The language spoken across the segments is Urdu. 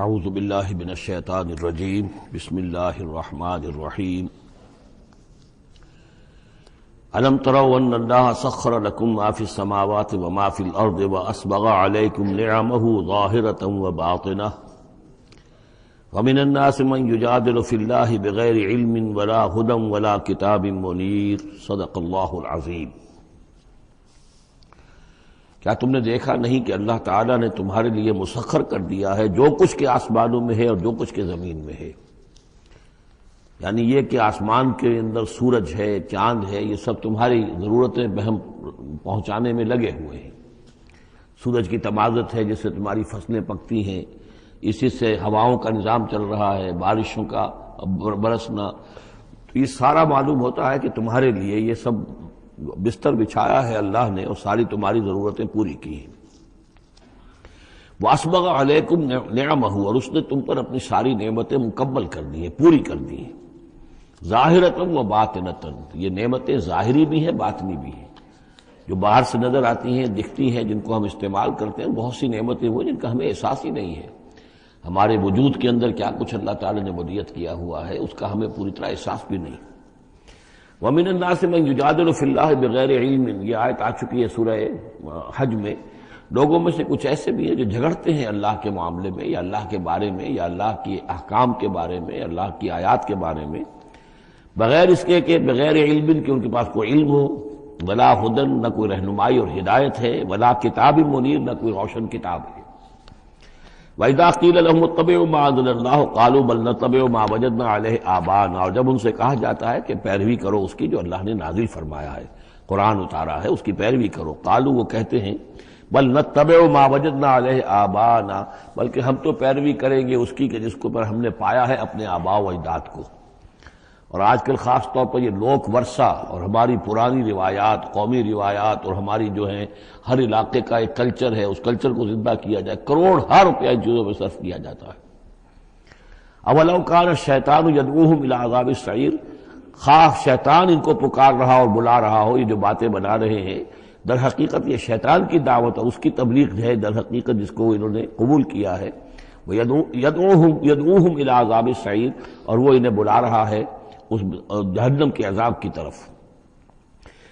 اعوذ باللہ من الشیطان الرجیم بسم اللہ الرحمن الرحیم الم تروا ان اللہ سخر لکم ما فی السماوات وما فی الارض واسبغ علیکم نعمہ ظاہرۃ وباطنہ ومن الناس من یجادل فی اللہ بغیر علم ولا ہدی ولا کتاب منیر صدق اللہ العظیم۔ کیا تم نے دیکھا نہیں کہ اللہ تعالیٰ نے تمہارے لیے مسخر کر دیا ہے جو کچھ کے آسمانوں میں ہے اور جو کچھ کے زمین میں ہے؟ یعنی یہ کہ آسمان کے اندر سورج ہے، چاند ہے، یہ سب تمہاری ضرورتیں بہم پہنچانے میں لگے ہوئے ہیں۔ سورج کی تمازت ہے جس سے تمہاری فصلیں پکتی ہیں، اسی سے ہواؤں کا نظام چل رہا ہے، بارشوں کا برسنا، تو یہ سارا معلوم ہوتا ہے کہ تمہارے لیے یہ سب بستر بچھایا ہے اللہ نے اور ساری تمہاری ضرورتیں پوری کی ہیں۔ وَأَسْبَغَ عَلَيْكُمْ نِعَمَهُ، اور اس نے تم پر اپنی ساری نعمتیں مکمل کر دی ہیں، پوری کر دی ہیں۔ ظاہرۃ و باطنۃ، یہ نعمتیں ظاہری بھی ہیں باطنی بھی ہیں، جو باہر سے نظر آتی ہیں دکھتی ہیں، جن کو ہم استعمال کرتے ہیں۔ بہت سی نعمتیں وہ جن کا ہمیں احساس ہی نہیں ہے، ہمارے وجود کے اندر کیا کچھ اللہ تعالی نے ودیعت کیا ہوا ہے اس کا ہمیں پوری طرح احساس بھی نہیں۔ وَمِنَ النَّاسِ مَن يُجَادِلُ فِي اللَّهِ بِغَيْرِ عِلْمٍ، یہ آیت آ چکی ہے سورہ حج میں۔ لوگوں میں سے کچھ ایسے بھی ہیں جو جھگڑتے ہیں اللہ کے معاملے میں یا اللہ کے بارے میں یا اللہ کے احکام کے بارے میں، اللہ کی آیات کے بارے میں، بغیر اس کے کہ بغیر علم کہ ان کے پاس کوئی علم ہو، ولا ہدن، نہ کوئی رہنمائی اور ہدایت ہے، ولا کتاب منیر، نہ کوئی روشن کتاب ہے۔ وَإِذَا قِيلَ لَهُمُ اتَّبِعُوا مَا أَنزَلَ اللَّهُ قَالُوا بَلْ نَتَّبِعُ مَا وَجَدْنَا عَلَيْهِ آبَاءَنَا، اور جب ان سے کہا جاتا ہے کہ پیروی کرو اس کی جو اللہ نے نازل فرمایا ہے، قرآن اتارا ہے، اس کی پیروی کرو، قالوا، وہ کہتے ہیں، بل نتبع ما وجدنا علیہ آباءنا، بلکہ ہم تو پیروی کریں گے اس کی کہ جس کو پر ہم نے پایا ہے اپنے آباء و اجداد کو۔ اور آج کل خاص طور پر یہ لوک ورثہ اور ہماری پرانی روایات، قومی روایات، اور ہماری جو ہیں ہر علاقے کا ایک کلچر ہے، اس کلچر کو زندہ کیا جائے، کروڑ ہر روپیہ ان چیزوں میں صرف کیا جاتا ہے۔ اولو کان الشیطان یدعوہم الی عذاب السعیر، خواہ شیطان ان کو پکار رہا اور بلا رہا ہو، یہ جو باتیں بنا رہے ہیں در حقیقت یہ شیطان کی دعوت اور اس کی تبلیغ ہے در حقیقت، جس کو انہوں نے قبول کیا ہے۔ یدعوہم الی عذاب السعیر، اور وہ انہیں بلا رہا ہے اس جہنم کے عذاب کی طرف۔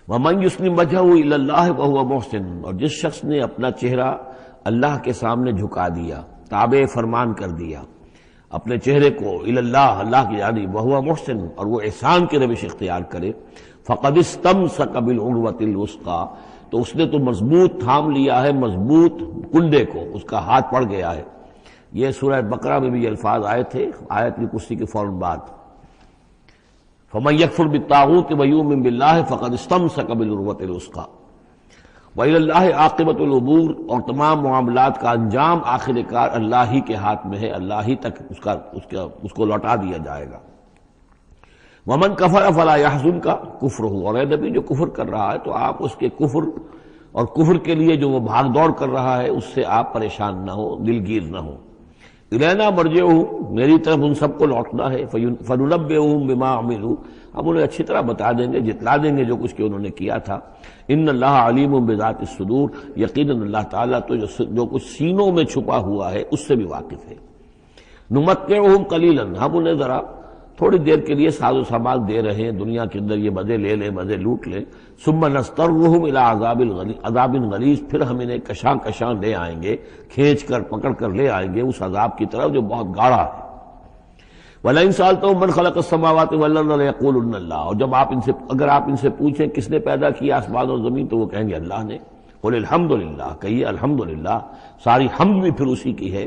وَمَن يُسْلِمْ وَجْهَهُ إِلَى اللَّهِ وَهُوَ مُحْسِنٌ، اور جس شخص نے اپنا چہرہ اللہ کے سامنے جھکا دیا، تابع فرمان کر دیا اپنے چہرے کو الی اللہ، اللہ کی جانب، وَهُوَ مُحْسِنٌ، اور وہ احسان کی روش اختیار کرے، فَقَدِ اسْتَمْسَكَ بِالْعُرْوَةِ الْوُثْقَىٰ، تو اس نے تو مضبوط تھام لیا ہے مضبوط کنڈے کو، اس کا ہاتھ پڑ گیا ہے۔ یہ سورہ بقرہ میں بھی یہ الفاظ آئے تھے آیت الکرسی کے فوراً بعد۔ فَمَن يَكْفُرْ بِالطَّاغُوتِ وَيُؤْمِن بِاللَّهِ فَقَدِ اسْتَمْسَكَ بِالْعُرْوَةِ الْوُثْقَىٰ وَإِلَى اللَّهِ عَاقِبَةُ الْأُمُورِ، اور تمام معاملات کا انجام آخر کار اللہ ہی کے ہاتھ میں ہے، اللہ ہی تک اس کو لوٹا دیا جائے گا۔ وَمَن كَفَرَ فَلَا يَحْزُنكَ كُفْرُهُ، اور اے نبی جو کفر کر رہا ہے تو آپ اس کے کفر اور کفر کے لیے جو وہ بھاگ دوڑ کر رہا ہے اس سے آپ پریشان نہ ہو، دلگیر نہ ہو۔ الینا مرجعہم، میری طرف ان سب کو لوٹنا ہے، فننبئہم بما عملوا، ہم انہیں اچھی طرح بتا دیں گے، جتلا دیں گے جو کچھ کہ انہوں نے کیا تھا۔ ان اللہ علیم بذات الصدور، یقیناً اللہ تعالیٰ تو جو کچھ سینوں میں چھپا ہوا ہے اس سے بھی واقف ہے۔ نمتعہم قلیلا، ہم انہیں ذرا تھوڑی دیر کے لیے ساز و سامان دے رہے ہیں، دنیا کے اندر یہ مزے لے لیں، مزے لوٹ لیں۔ ثم نضطرہم الی عذاب غلیظ، پھر ہم انہیں کشاں کشاں لے آئیں گے، کھینچ کر پکڑ کر لے آئیں گے اس عذاب کی طرف جو بہت گاڑھا ہے۔ وَلَئِن سَأَلْتَهُم مَّن خَلَقَ السَّمَاوَاتِ وَالْأَرْضَ لَيَقُولُنَّ اللَّهُ، اور جب اگر آپ ان سے پوچھیں کس نے پیدا کیا آسمان اور زمین تو وہ کہیں گے اللہ نے۔ قُلِ الْحَمْدُ لِلَّهِ، کہیے الحمدللہ، ساری حمد بھی پھر اسی کی ہے۔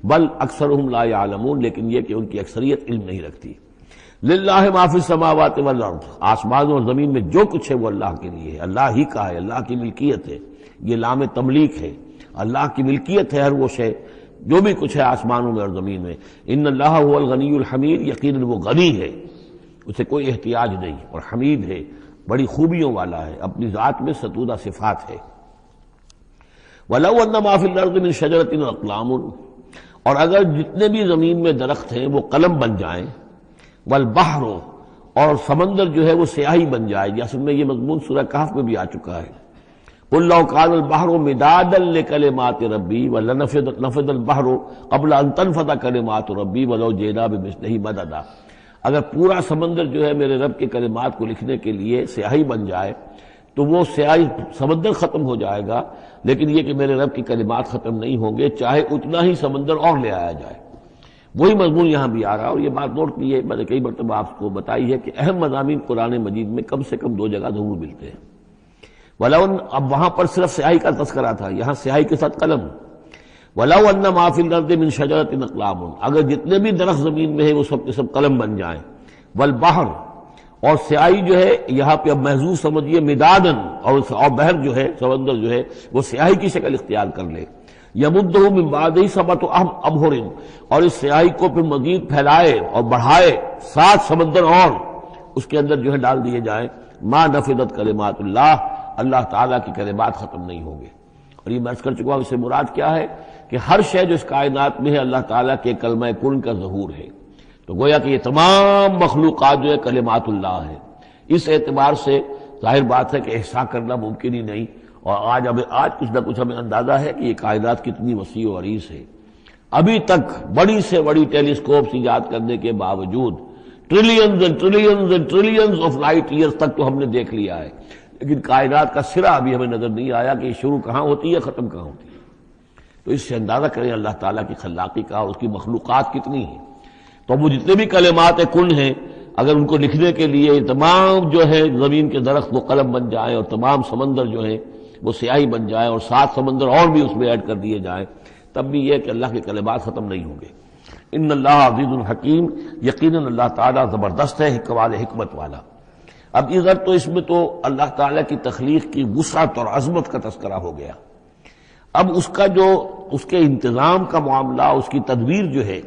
بل اکثرہم لا یعلمون، لیکن یہ کہ ان کی اکثریت علم نہیں رکھتی۔ للہ ما فی السماوات والارض، آسمان اور زمین میں جو کچھ ہے وہ اللہ کے لیے ہے، اللہ ہی کا ہے، اللہ کی ملکیت ہے، یہ لام تملیک ہے، اللہ کی ملکیت ہے ہر وہ شے جو بھی کچھ ہے آسمانوں میں اور زمین میں۔ ان اللہ هو الغنی الحمید، یقیناً وہ غنی ہے، اسے کوئی احتیاج نہیں، اور حمید ہے، بڑی خوبیوں والا ہے، اپنی ذات میں ستودہ صفات ہے۔ وَلَوْ أَنَّ مَا فِي الْأَرْضِ مِنْ شَجَرَةٍ أَقْلَامٌ، اور اگر جتنے بھی زمین میں درخت ہیں وہ قلم بن جائیں، والبحر، اور سمندر جو ہے وہ سیاہی بن جائے، جیسے میں یہ مضمون سورہ کہف میں بھی آ چکا ہے۔ قل لو كان البحر مدادا لكلمات ربي ولنفد البحر قبل ان تنفد كلمات ربي ولو جئنا بمثله مددا، اگر پورا سمندر جو ہے میرے رب کے کلمات کو لکھنے کے لیے سیاہی بن جائے تو وہ سیاہی سمندر ختم ہو جائے گا، لیکن یہ کہ میرے رب کی کلمات ختم نہیں ہوں گے چاہے اتنا ہی سمندر اور لے آیا جائے۔ وہی مضمون یہاں بھی آ رہا ہے، اور یہ بات نوٹ کی ہے، میں نے کئی مرتبہ آپ کو بتائی ہے کہ اہم مضامین قرآن مجید میں کم سے کم 2 جگہ ضرور ملتے ہیں۔ ولو، اب وہاں پر صرف سیاہی کا تذکرہ تھا، یہاں سیاہی کے ساتھ قلم۔ ولو ان ما فی الارض من شجرۃ اقلام، اگر جتنے بھی درخت زمین میں ہیں وہ سب کے سب قلم بن جائیں۔ والبحر، اور سیاہی جو ہے یہاں پہ اب محظوظ سمجھیے مدادن، اور بحر جو ہے سمندر جو ہے وہ سیاہی کی شکل اختیار کر لے۔ یمدہ من بعدہ سبعۃ ابحر، اور اس سیاہی کو پھر مزید پھیلائے اور بڑھائے 7 سمندر اور اس کے اندر جو ہے ڈال دیے جائیں۔ ما نفدت کلمات اللہ، اللہ تعالیٰ کی کلمات ختم نہیں ہوں گے۔ اور یہ میں عرض کر چکا ہوں، اس سے مراد کیا ہے کہ ہر شے جو اس کائنات میں ہے اللہ تعالیٰ کے کلمہ کن کا ظہور ہے، تو گویا کہ یہ تمام مخلوقات جو ہے کلمات اللہ ہے۔ اس اعتبار سے ظاہر بات ہے کہ احصاء کرنا ممکن ہی نہیں، اور آج کچھ نہ کچھ ہمیں اندازہ ہے کہ یہ کائنات کتنی وسیع و عریض ہے۔ ابھی تک بڑی سے بڑی ٹیلیسکوپس ایجاد کرنے کے باوجود trillions and trillions and trillions of light years تک تو ہم نے دیکھ لیا ہے، لیکن کائنات کا سرا ابھی ہمیں نظر نہیں آیا کہ یہ شروع کہاں ہوتی ہے ختم کہاں ہوتی ہے۔ تو اس سے اندازہ کریں اللہ تعالیٰ کی خلاقی کا اور اس کی مخلوقات کتنی ہیں۔ تو وہ جتنے بھی کلمات کن ہیں، اگر ان کو لکھنے کے لیے تمام جو ہے زمین کے درخت وہ قلم بن جائیں اور تمام سمندر جو ہیں وہ سیاہی بن جائیں اور 7 سمندر اور بھی اس میں ایڈ کر دیے جائیں، تب بھی یہ کہ اللہ کے کلمات ختم نہیں ہوں گے۔ ان اللہ عزیز الحکیم، یقیناً اللہ تعالیٰ زبردست ہے، حکمت والا۔ اب ادھر تو اس میں تو اللہ تعالیٰ کی تخلیق کی وسعت اور عظمت کا تذکرہ ہو گیا۔ اب اس کا جو اس کے انتظام کا معاملہ، اس کی تدبیر جو ہے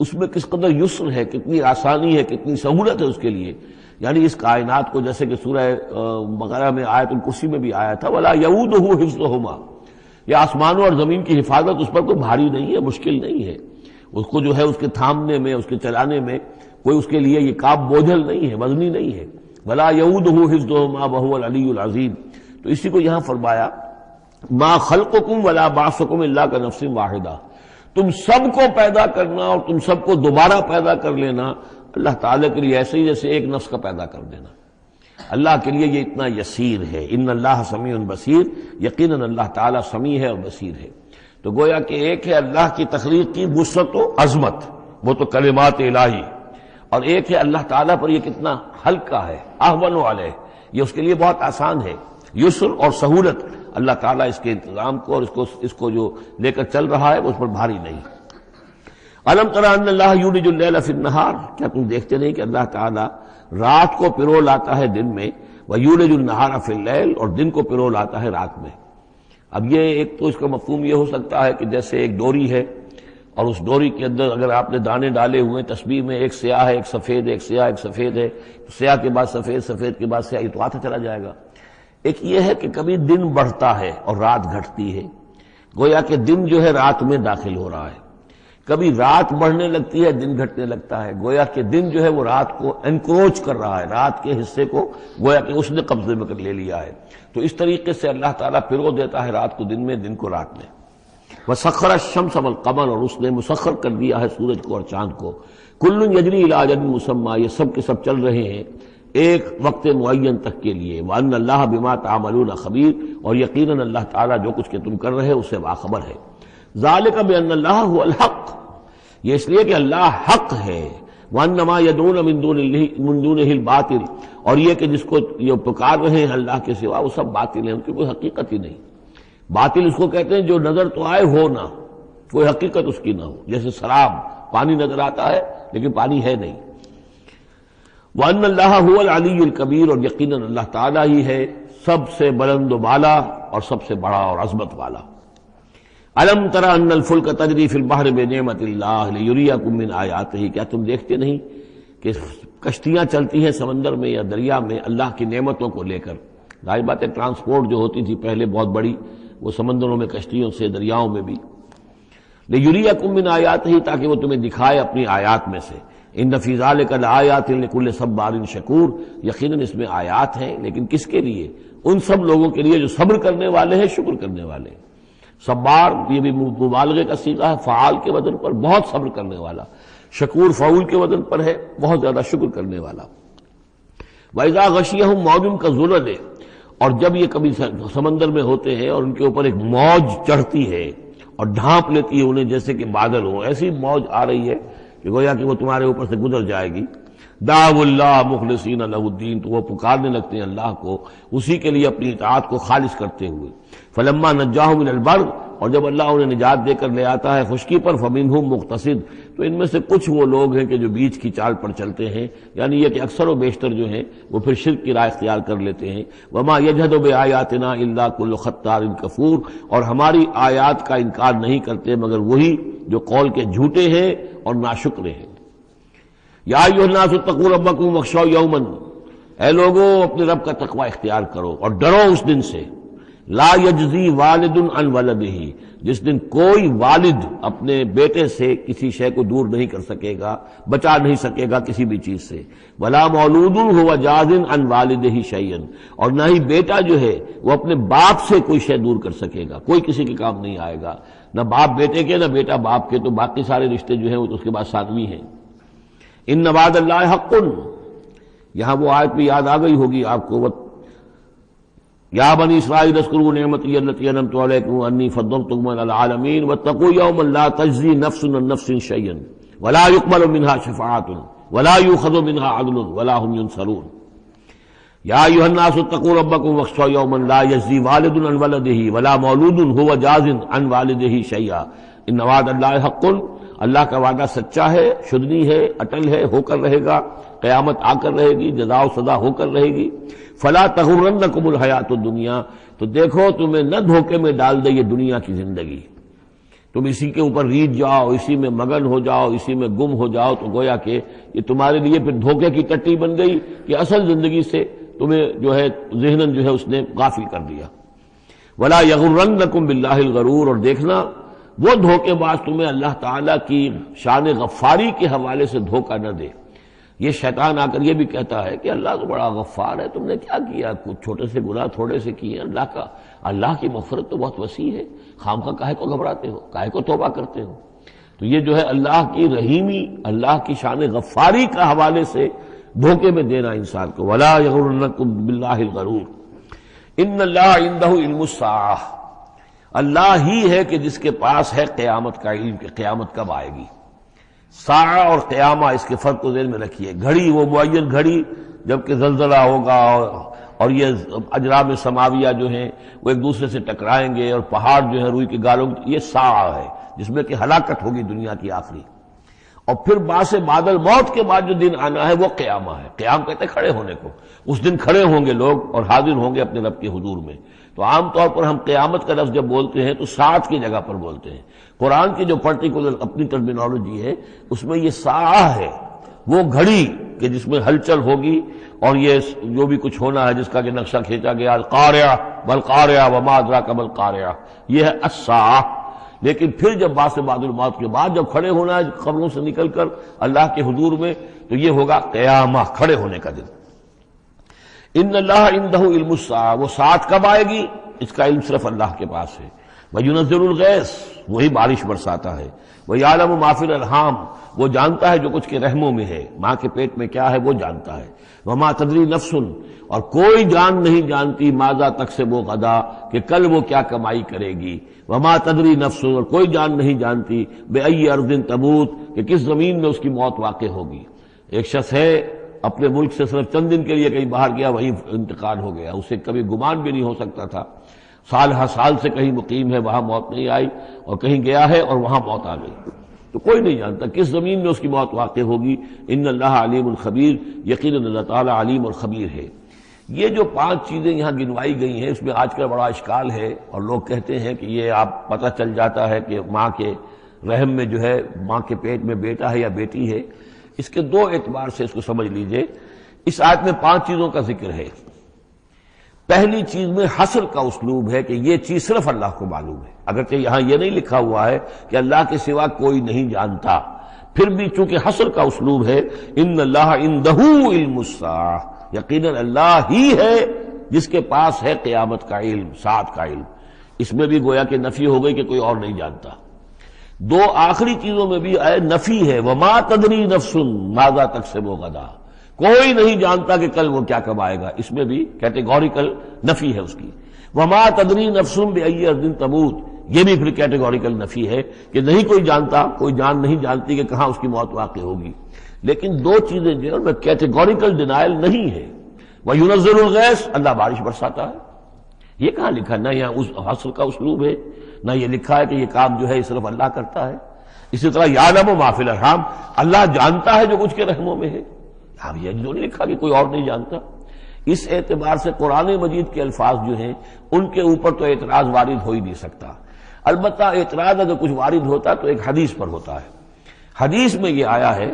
اس میں کس قدر یسر ہے، کتنی آسانی ہے، کتنی سہولت ہے اس کے لیے، یعنی اس کائنات کو جیسے کہ سورہ بقرہ میں آیت الکرسی میں بھی آیا تھا وَلَا يَئُودُهُ حِفْظُهُمَا، یہ آسمانوں اور زمین کی حفاظت اس پر کوئی بھاری نہیں ہے، مشکل نہیں ہے، اس کو جو ہے اس کے تھامنے میں، اس کے چلانے میں کوئی اس کے لیے یہ کام بوجھل نہیں ہے، وزنی نہیں ہے۔ وَلَا يَئُودُهُ حِفْظُهُمَا وَهُوَ الْعَلِيُّ الْعَظِيمُ، تو اسی کو یہاں فرمایا مَا خَلْقُكُمْ وَلَا بَعْثُكُمْ إِلَّا كَنَفْسٍ وَاحِدَةٍ، تم سب کو پیدا کرنا اور تم سب کو دوبارہ پیدا کر لینا اللہ تعالیٰ کے لیے ایسے ہی جیسے ایک نفس کا پیدا کر دینا، اللہ کے لیے یہ اتنا یسیر ہے۔ ان اللہ سمیع بصیر، یقیناً اللہ تعالیٰ سمیع ہے اور بصیر ہے۔ تو گویا کہ ایک ہے اللہ کی تخلیق کی وسعت و عظمت، وہ تو کلمات الہی، اور ایک ہے اللہ تعالیٰ پر یہ کتنا ہلکا ہے، اہون علیہ، یہ اس کے لیے بہت آسان ہے، یسر اور سہولت اللہ تعالیٰ اس کے انتظام کو اور اس کو جو لے کر چل رہا ہے وہ اس پر بھاری نہیں۔ الم تر ان اللہ یولج اللیل فی النہار، کیا تم دیکھتے نہیں کہ اللہ تعالیٰ رات کو پرو لاتا ہے دن میں، ویولج النہار فی اللیل، اور دن کو پرو لاتا ہے رات میں۔ اب یہ ایک تو اس کا مفہوم یہ ہو سکتا ہے کہ جیسے ایک ڈوری ہے اور اس ڈوری کے اندر اگر آپ نے دانے ڈالے ہوئے تسبیح میں، ایک سیاہ ہے ایک سفید ہے، ایک سیاہ ایک سفید ہے، سیاہ کے بعد سفید، سفید کے بعد سیاہ، یہ تو آتا چلا جائے گا۔ ایک یہ ہے کہ کبھی دن بڑھتا ہے اور رات گھٹتی ہے، گویا کہ دن جو ہے رات میں داخل ہو رہا ہے، کبھی رات بڑھنے لگتی ہے دن گھٹنے لگتا ہے، گویا کہ دن جو ہے وہ رات کو انکروچ کر رہا ہے، رات کے حصے کو گویا کہ اس نے قبضے میں کر لے لیا ہے۔ تو اس طریقے سے اللہ تعالیٰ پرو دیتا ہے رات کو دن میں، دن کو رات میں۔ وَسَخَّرَ الشَّمْسَ وَالْقَمَرَ، اور اس نے مسخر کر دیا ہے سورج کو اور چاند کو، كُلٌّ يَجْرِي إِلَىٰ أَجَلٍ مُّسَمًّى، یہ سب کے سب چل رہے ہیں ایک وقت معین تک کے لیے۔ وَأَنَّ اللَّهَ بِمَا تَعْمَلُونَ خَبِيرٌ، اور یقیناً اللہ تعالیٰ جو کچھ کہ تم کر رہے اس سے باخبر ہے۔ ذَلِكَ بِأَنَّ اللَّهَ هُوَ الْحَقُّ، یہ اس لیے کہ اللہ حق ہے۔ وَأَنَّ مَا يَدْعُونَ مِن دُونِهِ الْبَاطِلُ، اور یہ کہ جس کو یہ پکار رہے ہیں اللہ کے سوا وہ سب باطل ہیں، ان کی کوئی حقیقت ہی نہیں۔ باطل اس کو کہتے ہیں جو نظر تو آئے ہو نہ، کوئی حقیقت اس کی نہ ہو، جیسے شراب، پانی نظر آتا ہے لیکن پانی ہے نہیں۔ وَأَنَّ اللَّهَ هُوَ الْعَلِيُّ الْكَبِيرُ، اور یقیناً اللہ تعالیٰ ہی ہے سب سے بلند و بالا اور سب سے بڑا اور عظمت والا۔ أَلَمْ تَرَ أَنَّ الْفُلْكَ تَجْرِي فِي الْبَحْرِ بِنِعْمَتِ اللَّهِ لِيُرِيَكُم مِّنْ آيَاتِهِ، کیا تم دیکھتے نہیں کہ کشتیاں چلتی ہیں سمندر میں یا دریا میں اللہ کی نعمتوں کو لے کر؟ ظاہر بات ہے ٹرانسپورٹ جو ہوتی تھی پہلے بہت بڑی، وہ سمندروں میں کشتیوں سے، دریاؤں میں بھی۔ لِيُرِيَكُم مِّنْ آيَاتِهِ، تاکہ وہ تمہیں دکھائے اپنی آیات میں سے۔ ان فی ذلک لآیات لکل صبار شکور، یقیناً اس میں آیات ہیں، لیکن کس کے لیے؟ ان سب لوگوں کے لیے جو صبر کرنے والے ہیں، شکر کرنے والے ہیں۔ صبار یہ بھی مبالغے کا صیغہ ہے، فعال کے وزن پر، بہت صبر کرنے والا۔ شکور فعول کے وزن پر ہے، بہت زیادہ شکر کرنے والا۔ وَإِذَا غَشِيَهُم مَّوْجٌ كَالظُّلَلِ، اور جب یہ کبھی سمندر میں ہوتے ہیں اور ان کے اوپر ایک موج چڑھتی ہے اور ڈھانپ لیتی ہے انہیں جیسے کہ بادل ہو، ایسی موج آ رہی ہے کہ گویا کہ وہ تمہارے اوپر سے گزر جائے گی۔ دعوا اللہ مخلصین لہ الدین، تو وہ پکارنے لگتے ہیں اللہ کو اسی کے لیے اپنی اطاعت کو خالص کرتے ہوئے۔ فلما نجاہم من البر، اور جب اللہ انہیں نجات دے کر لے آتا ہے خشکی پر، فمنہم مقتصد، تو ان میں سے کچھ وہ لوگ ہیں کہ جو بیچ کی چال پر چلتے ہیں، یعنی یہ کہ اکثر و بیشتر جو ہیں وہ پھر شرک کی راہ اختیار کر لیتے ہیں۔ وما یجحد بآیاتنا الا کل ختار کفور، اور ہماری آیات کا انکار نہیں کرتے مگر وہی جو قول کے جھوٹے ہیں اور ناشکرے ہیں۔ یا ایھا الناس اتقوا ربکم واخشوا یوما، اے لوگو اپنے رب کا تقوی اختیار کرو اور ڈرو اس دن سے، لا یجزی والد عن ولدہ، جس دن کوئی والد اپنے بیٹے سے کسی شے کو دور نہیں کر سکے گا، بچا نہیں سکے گا کسی بھی چیز سے، ولا مولود هو جاز عن والدہ شیئا، اور نہ ہی بیٹا جو ہے وہ اپنے باپ سے کوئی شے دور کر سکے گا، کوئی کسی کے کام نہیں آئے گا، نہ باپ بیٹے کے نہ بیٹا باپ کے، تو باقی سارے رشتے جو ہیں وہ تو اس کے بعد ثانوی ہیں۔ ان وعد اللہ حق، یہاں وہ آیت بھی یاد آ گئی ہوگی آپ کو، یا بنی اسرائیل اذکروا نعمتی التی انعمت علیکم انی فضلتکم علی العالمین واتقوا یوما لا تجزی نفس عن نفس شیئا ولا یقبل منها شفاعۃ ولا یؤخذ منها عدل ولا هم ينصرون۔ یا ایھا الناس اتقوا ربکم واخشوا یوما لا یجزی والد عن ولدہ ولا مولود هو جاز عن والدہ شیئا ان وعد اللہ حق، اللہ کا وعدہ سچا ہے، شدنی ہے، اٹل ہے، ہو کر رہے گا، قیامت آ کر رہے گی، جزا و سزا ہو کر رہے گی۔ فلا تغرنکم الحیات الدنیا، تو دیکھو تمہیں نہ دھوکے میں ڈال دے یہ دنیا کی زندگی، تم اسی کے اوپر ریجھ جاؤ، اسی میں مگن ہو جاؤ، اسی میں گم ہو جاؤ، تو گویا کہ یہ تمہارے لیے پھر دھوکے کی ٹٹی بن گئی کہ اصل زندگی سے تمہیں جو ہے ذہناً جو ہے اس نے غافل کر دیا۔ ولا یغرنکم باللہ الغرور، اور دیکھنا وہ دھوکے باز تمہیں اللہ تعالیٰ کی شان غفاری کے حوالے سے دھوکہ نہ دے۔ یہ شیطان آ کر یہ بھی کہتا ہے کہ اللہ تو بڑا غفار ہے، تم نے کیا کیا، کچھ چھوٹے سے گناہ تھوڑے سے کیے، اللہ کی مغفرت تو بہت وسیع ہے، خامخواہ کاہے کو گھبراتے ہو، کاہے کو توبہ کرتے ہو۔ تو یہ جو ہے اللہ کی رحیمی، اللہ کی شان غفاری کا حوالے سے دھوکے میں دینا انسان کو۔ ولا یغرنکم باللہ الغرور ان اللہ عندہ علم الساعہ، اللہ ہی ہے کہ جس کے پاس ہے قیامت کا علم کہ قیامت کب آئے گی۔ ساعہ اور قیامہ، اس کے فرق کو ذہن میں رکھیے۔ گھڑی وہ معین گھڑی جبکہ زلزلہ ہوگا اور یہ اجرام سماویہ جو ہیں وہ ایک دوسرے سے ٹکرائیں گے اور پہاڑ جو ہے روئی کے گالوں، یہ ساعہ ہے جس میں کہ ہلاکت ہوگی دنیا کی آخری۔ اور پھر باعث بادل موت کے بعد جو دن آنا ہے وہ قیامہ ہے۔ قیام کہتے ہیں کھڑے ہونے کو، اس دن کھڑے ہوں گے لوگ اور حاضر ہوں گے اپنے رب کے حضور میں۔ تو عام طور پر ہم قیامت کا لفظ جب بولتے ہیں تو ساعت کی جگہ پر بولتے ہیں۔ قرآن کی جو پرٹیکولر اپنی ٹرمینالوجی ہے اس میں یہ ساعہ ہے، وہ گھڑی کہ جس میں ہلچل ہوگی اور یہ جو بھی کچھ ہونا ہے جس کا کہ نقشہ کھینچا گیا، القاریہ والقاریہ وما ادراک ما القاریہ، یہ ہے الساعہ۔ لیکن پھر جب باعث بعد الموت کے بعد جب کھڑے ہونا ہے قبروں سے نکل کر اللہ کے حضور میں، تو یہ ہوگا قیامہ، کھڑے ہونے کا دن۔ ان اللہ عندہ علم الساعہ، وہ ساعت کب آئے گی اس کا علم صرف اللہ کے پاس ہے۔ وَيُنَزِّلُ الْغَيْثَ، وہی بارش برساتا ہے۔ وَيَعْلَمُ مَا فِي الْأَرْحَامِ، وہ جانتا ہے جو کچھ کے رحموں میں ہے، ماں کے پیٹ میں کیا ہے وہ جانتا ہے۔ وَمَا تَدْرِي نَفْسٌ، اور کوئی جان نہیں جانتی ماذا تکسب غدا، کہ کل وہ کیا کمائی کرے گی۔ وَمَا تَدْرِي نَفْسٌ، اور کوئی جان نہیں جانتی بِأَيِّ أَرْضٍ تَمُوتُ، کہ کس زمین میں اس کی موت واقع ہوگی۔ ایک شخص ہے اپنے ملک سے صرف چند دن کے لیے کہیں باہر گیا، وہیں انتقال ہو گیا، اسے کبھی گمان بھی نہیں ہو سکتا تھا۔ سال ہر سال سے کہیں مقیم ہے، وہاں موت نہیں آئی، اور کہیں گیا ہے اور وہاں موت آ گئی۔ تو کوئی نہیں جانتا کس زمین میں اس کی موت واقع ہوگی۔ ان اللہ علیم الخبیر، یقیناً اللہ تعالیٰ علیم اور خبیر ہے۔ یہ جو 5 چیزیں یہاں گنوائی گئی ہیں اس میں آج کل بڑا اشکال ہے، اور لوگ کہتے ہیں کہ یہ آپ پتہ چل جاتا ہے کہ ماں کے رحم میں جو ہے، ماں کے پیٹ میں بیٹا ہے یا بیٹی ہے۔ اس کے 2 اعتبار سے اس کو سمجھ لیجئے۔ اس آیت میں 5 چیزوں کا ذکر ہے۔ پہلی چیز میں حصر کا اسلوب ہے کہ یہ چیز صرف اللہ کو معلوم ہے، اگرچہ یہاں یہ نہیں لکھا ہوا ہے کہ اللہ کے سوا کوئی نہیں جانتا۔ پھر بھی چونکہ حصر کا اسلوب ہے، ان اللہ عندہ علم الساعہ، یقیناً اللہ ہی ہے جس کے پاس ہے قیامت کا علم، ساعت کا علم۔ اس میں بھی گویا کہ نفی ہو گئی کہ کوئی اور نہیں جانتا۔ دو آخری چیزوں میں بھی نفی ہے، وما تدری نفس ماذا تکسب غدا، کوئی نہیں جانتا کہ کل وہ کیا کمائے گا، اس میں بھی کیٹیگوریکل نفی ہے اس کی۔ وما تدری نفس بأی ارض تموت، یہ بھی پھر کیٹیگوریکل نفی ہے کہ نہیں کوئی جانتا، کوئی جان نہیں جانتی کہ کہاں اس کی موت واقع ہوگی۔ لیکن دو چیزیں جو ہے کیٹیگوریکل ڈینائل نہیں ہے۔ وَيُنَزِّلُ الْغَيْثَ، اللہ بارش برساتا ہے، یہ کہاں لکھا؟ نہ یہاں اس حصر کا اسلوب ہے، نہ یہ لکھا ہے کہ یہ کام جو ہے صرف اللہ کرتا ہے۔ اسی طرح یعلم ما فی الارحام، اللہ جانتا ہے جو کچھ کے رحموں میں ہے، اب یہ جو نہیں لکھا کہ کوئی اور نہیں جانتا۔ اس اعتبار سے قرآن مجید کے الفاظ جو ہیں ان کے اوپر تو اعتراض وارد ہو ہی نہیں سکتا۔ البتہ اعتراض اگر کچھ وارد ہوتا تو ایک حدیث پر ہوتا ہے۔ حدیث میں یہ آیا ہے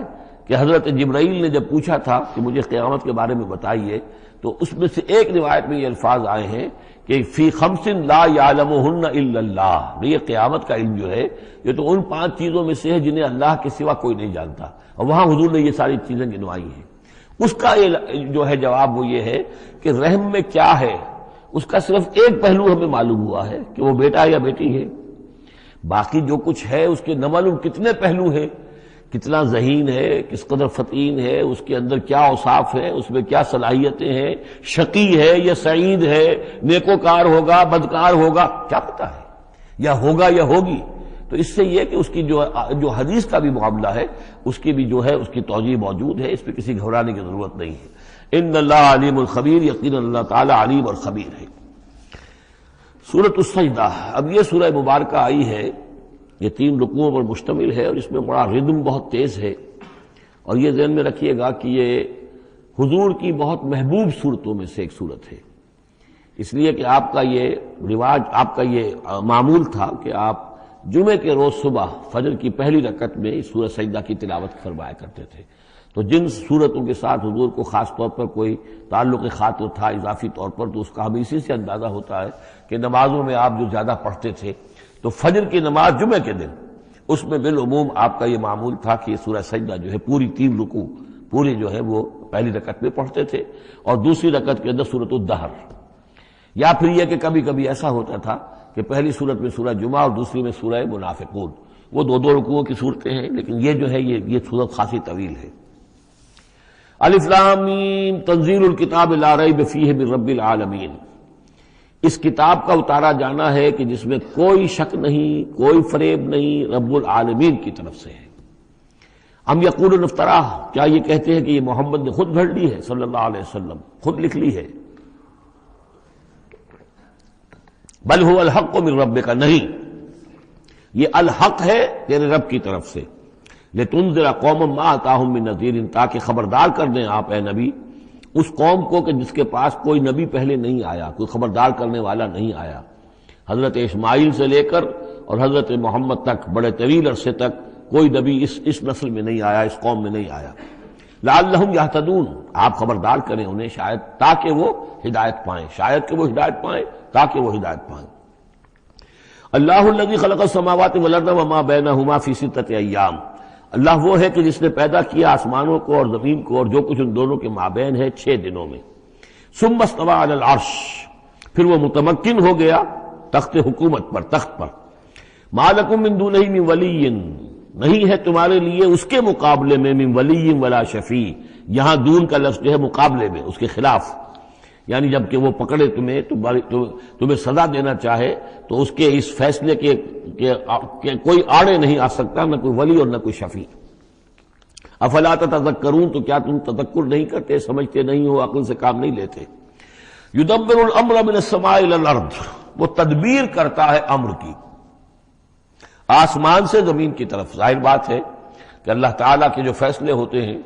کہ حضرت جبرائیل نے جب پوچھا تھا کہ مجھے قیامت کے بارے میں بتائیے، تو اس میں سے ایک روایت میں یہ الفاظ آئے ہیں کہ فی خمس لا یعلمہن الا اللہ، یہ قیامت کا علم جو ہے یہ تو ان 5 چیزوں میں سے ہے جنہیں اللہ کے سوا کوئی نہیں جانتا، اور وہاں حضور نے یہ ساری چیزیں گنوائی ہیں۔ اس کا جو ہے جواب وہ یہ ہے کہ رحم میں کیا ہے اس کا صرف ایک پہلو ہمیں معلوم ہوا ہے کہ وہ بیٹا یا بیٹی ہے، باقی جو کچھ ہے اس کے نہ معلوم کتنے پہلو ہیں، کتنا ذہین ہے، کس قدر فطین ہے، اس کے اندر کیا اوصاف ہے، اس میں کیا صلاحیتیں ہیں، شقی ہے یا سعید ہے، نیکوکار ہوگا بدکار ہوگا، کیا پتہ ہے، یا ہوگا یا ہوگی۔ تو اس سے یہ کہ اس کی جو حدیث کا بھی معاملہ ہے اس کی بھی جو ہے اس کی توجیہ موجود ہے، اس پہ کسی گھبرانے کی ضرورت نہیں ہے۔ ان اللہ علیم الخبیر، یقینا اللہ تعالی علیم اور خبیر ہے۔ سورۃ السجدہ، اب یہ سورہ مبارکہ آئی ہے، یہ 3 رکوعوں پر مشتمل ہے اور اس میں بڑا ردم بہت تیز ہے، اور یہ ذہن میں رکھیے گا کہ یہ حضور کی بہت محبوب صورتوں میں سے ایک صورت ہے، اس لیے کہ آپ کا یہ رواج، آپ کا یہ معمول تھا کہ آپ جمعے کے روز صبح فجر کی پہلی رکعت میں اس سورہ سجدہ کی تلاوت فرمایا کرتے تھے۔ تو جن صورتوں کے ساتھ حضور کو خاص طور پر کوئی تعلق خاطر تھا اضافی طور پر، تو اس کا ہمیں اسی سے اندازہ ہوتا ہے کہ نمازوں میں آپ جو زیادہ پڑھتے تھے، تو فجر کی نماز جمعے کے دن اس میں بالعموم آپ کا یہ معمول تھا کہ یہ سورہ سجدہ جو ہے پوری 3 رکوع پوری جو ہے وہ پہلی رکعت میں پڑھتے تھے، اور دوسری رکعت کے اندر سورۃ الدہر، یا پھر یہ کہ کبھی کبھی ایسا ہوتا تھا کہ پہلی صورت میں سورہ جمعہ اور دوسری میں سورہ منافقون، وہ 2 رکوعوں کی صورتیں ہیں، لیکن یہ جو ہے یہ صورت خاصی طویل ہے۔ الف لام میم تنزیل الکتاب لا ریب فیہ من رب العالمین، اس کتاب کا اتارا جانا ہے کہ جس میں کوئی شک نہیں، کوئی فریب نہیں، رب العالمین کی طرف سے ہے۔ ام یقولون افتراہ، کیا یہ کہتے ہیں کہ یہ محمد نے خود گھڑ لی ہے صلی اللہ علیہ وسلم، خود لکھ لی ہے؟ بل هو الحق من ربک، نہیں، یہ الحق ہے تیرے رب کی طرف سے۔ لتنذر قوما ما اتاهم من نذیر، تاکہ خبردار کر دیں آپ اے نبی اس قوم کو کہ جس کے پاس کوئی نبی پہلے نہیں آیا، کوئی خبردار کرنے والا نہیں آیا۔ حضرت اسماعیل سے لے کر اور حضرت محمد تک بڑے طویل عرصے تک کوئی نبی اس نسل میں نہیں آیا، اس قوم میں نہیں آیا۔ لعلہم یہتدون، آپ خبردار کریں انہیں شاید تاکہ وہ ہدایت پائیں، شاید کہ وہ ہدایت پائیں، تاکہ وہ ہدایت پائیں۔ اللہ الذی خلق السماوات والارض وما بینہما فی 6 ایام، اللہ وہ ہے کہ جس نے پیدا کیا آسمانوں کو اور زمین کو اور جو کچھ ان دونوں کے مابین ہے 6 دنوں میں۔ ثم استوى علی العرش، پھر وہ متمکن ہو گیا تخت حکومت پر، تخت پر۔ ما لکم من دونہ من ولی، نہیں ہے تمہارے لیے اس کے مقابلے میں من ولی ولا شفیع، یہاں دون کا لفظ جو ہے مقابلے میں، اس کے خلاف، یعنی جب کہ وہ پکڑے تمہیں سزا دینا چاہے تو اس کے اس فیصلے کے کوئی آڑے نہیں آ سکتا، نہ کوئی ولی اور نہ کوئی شفیع۔ افلا تتذکرون، تو کیا تم تذکر نہیں کرتے، سمجھتے نہیں ہو، عقل سے کام نہیں لیتے۔ یدبر الامر من السماء الى الارض، وہ تدبیر کرتا ہے امر کی آسمان سے زمین کی طرف۔ ظاہر بات ہے کہ اللہ تعالیٰ کے جو فیصلے ہوتے ہیں،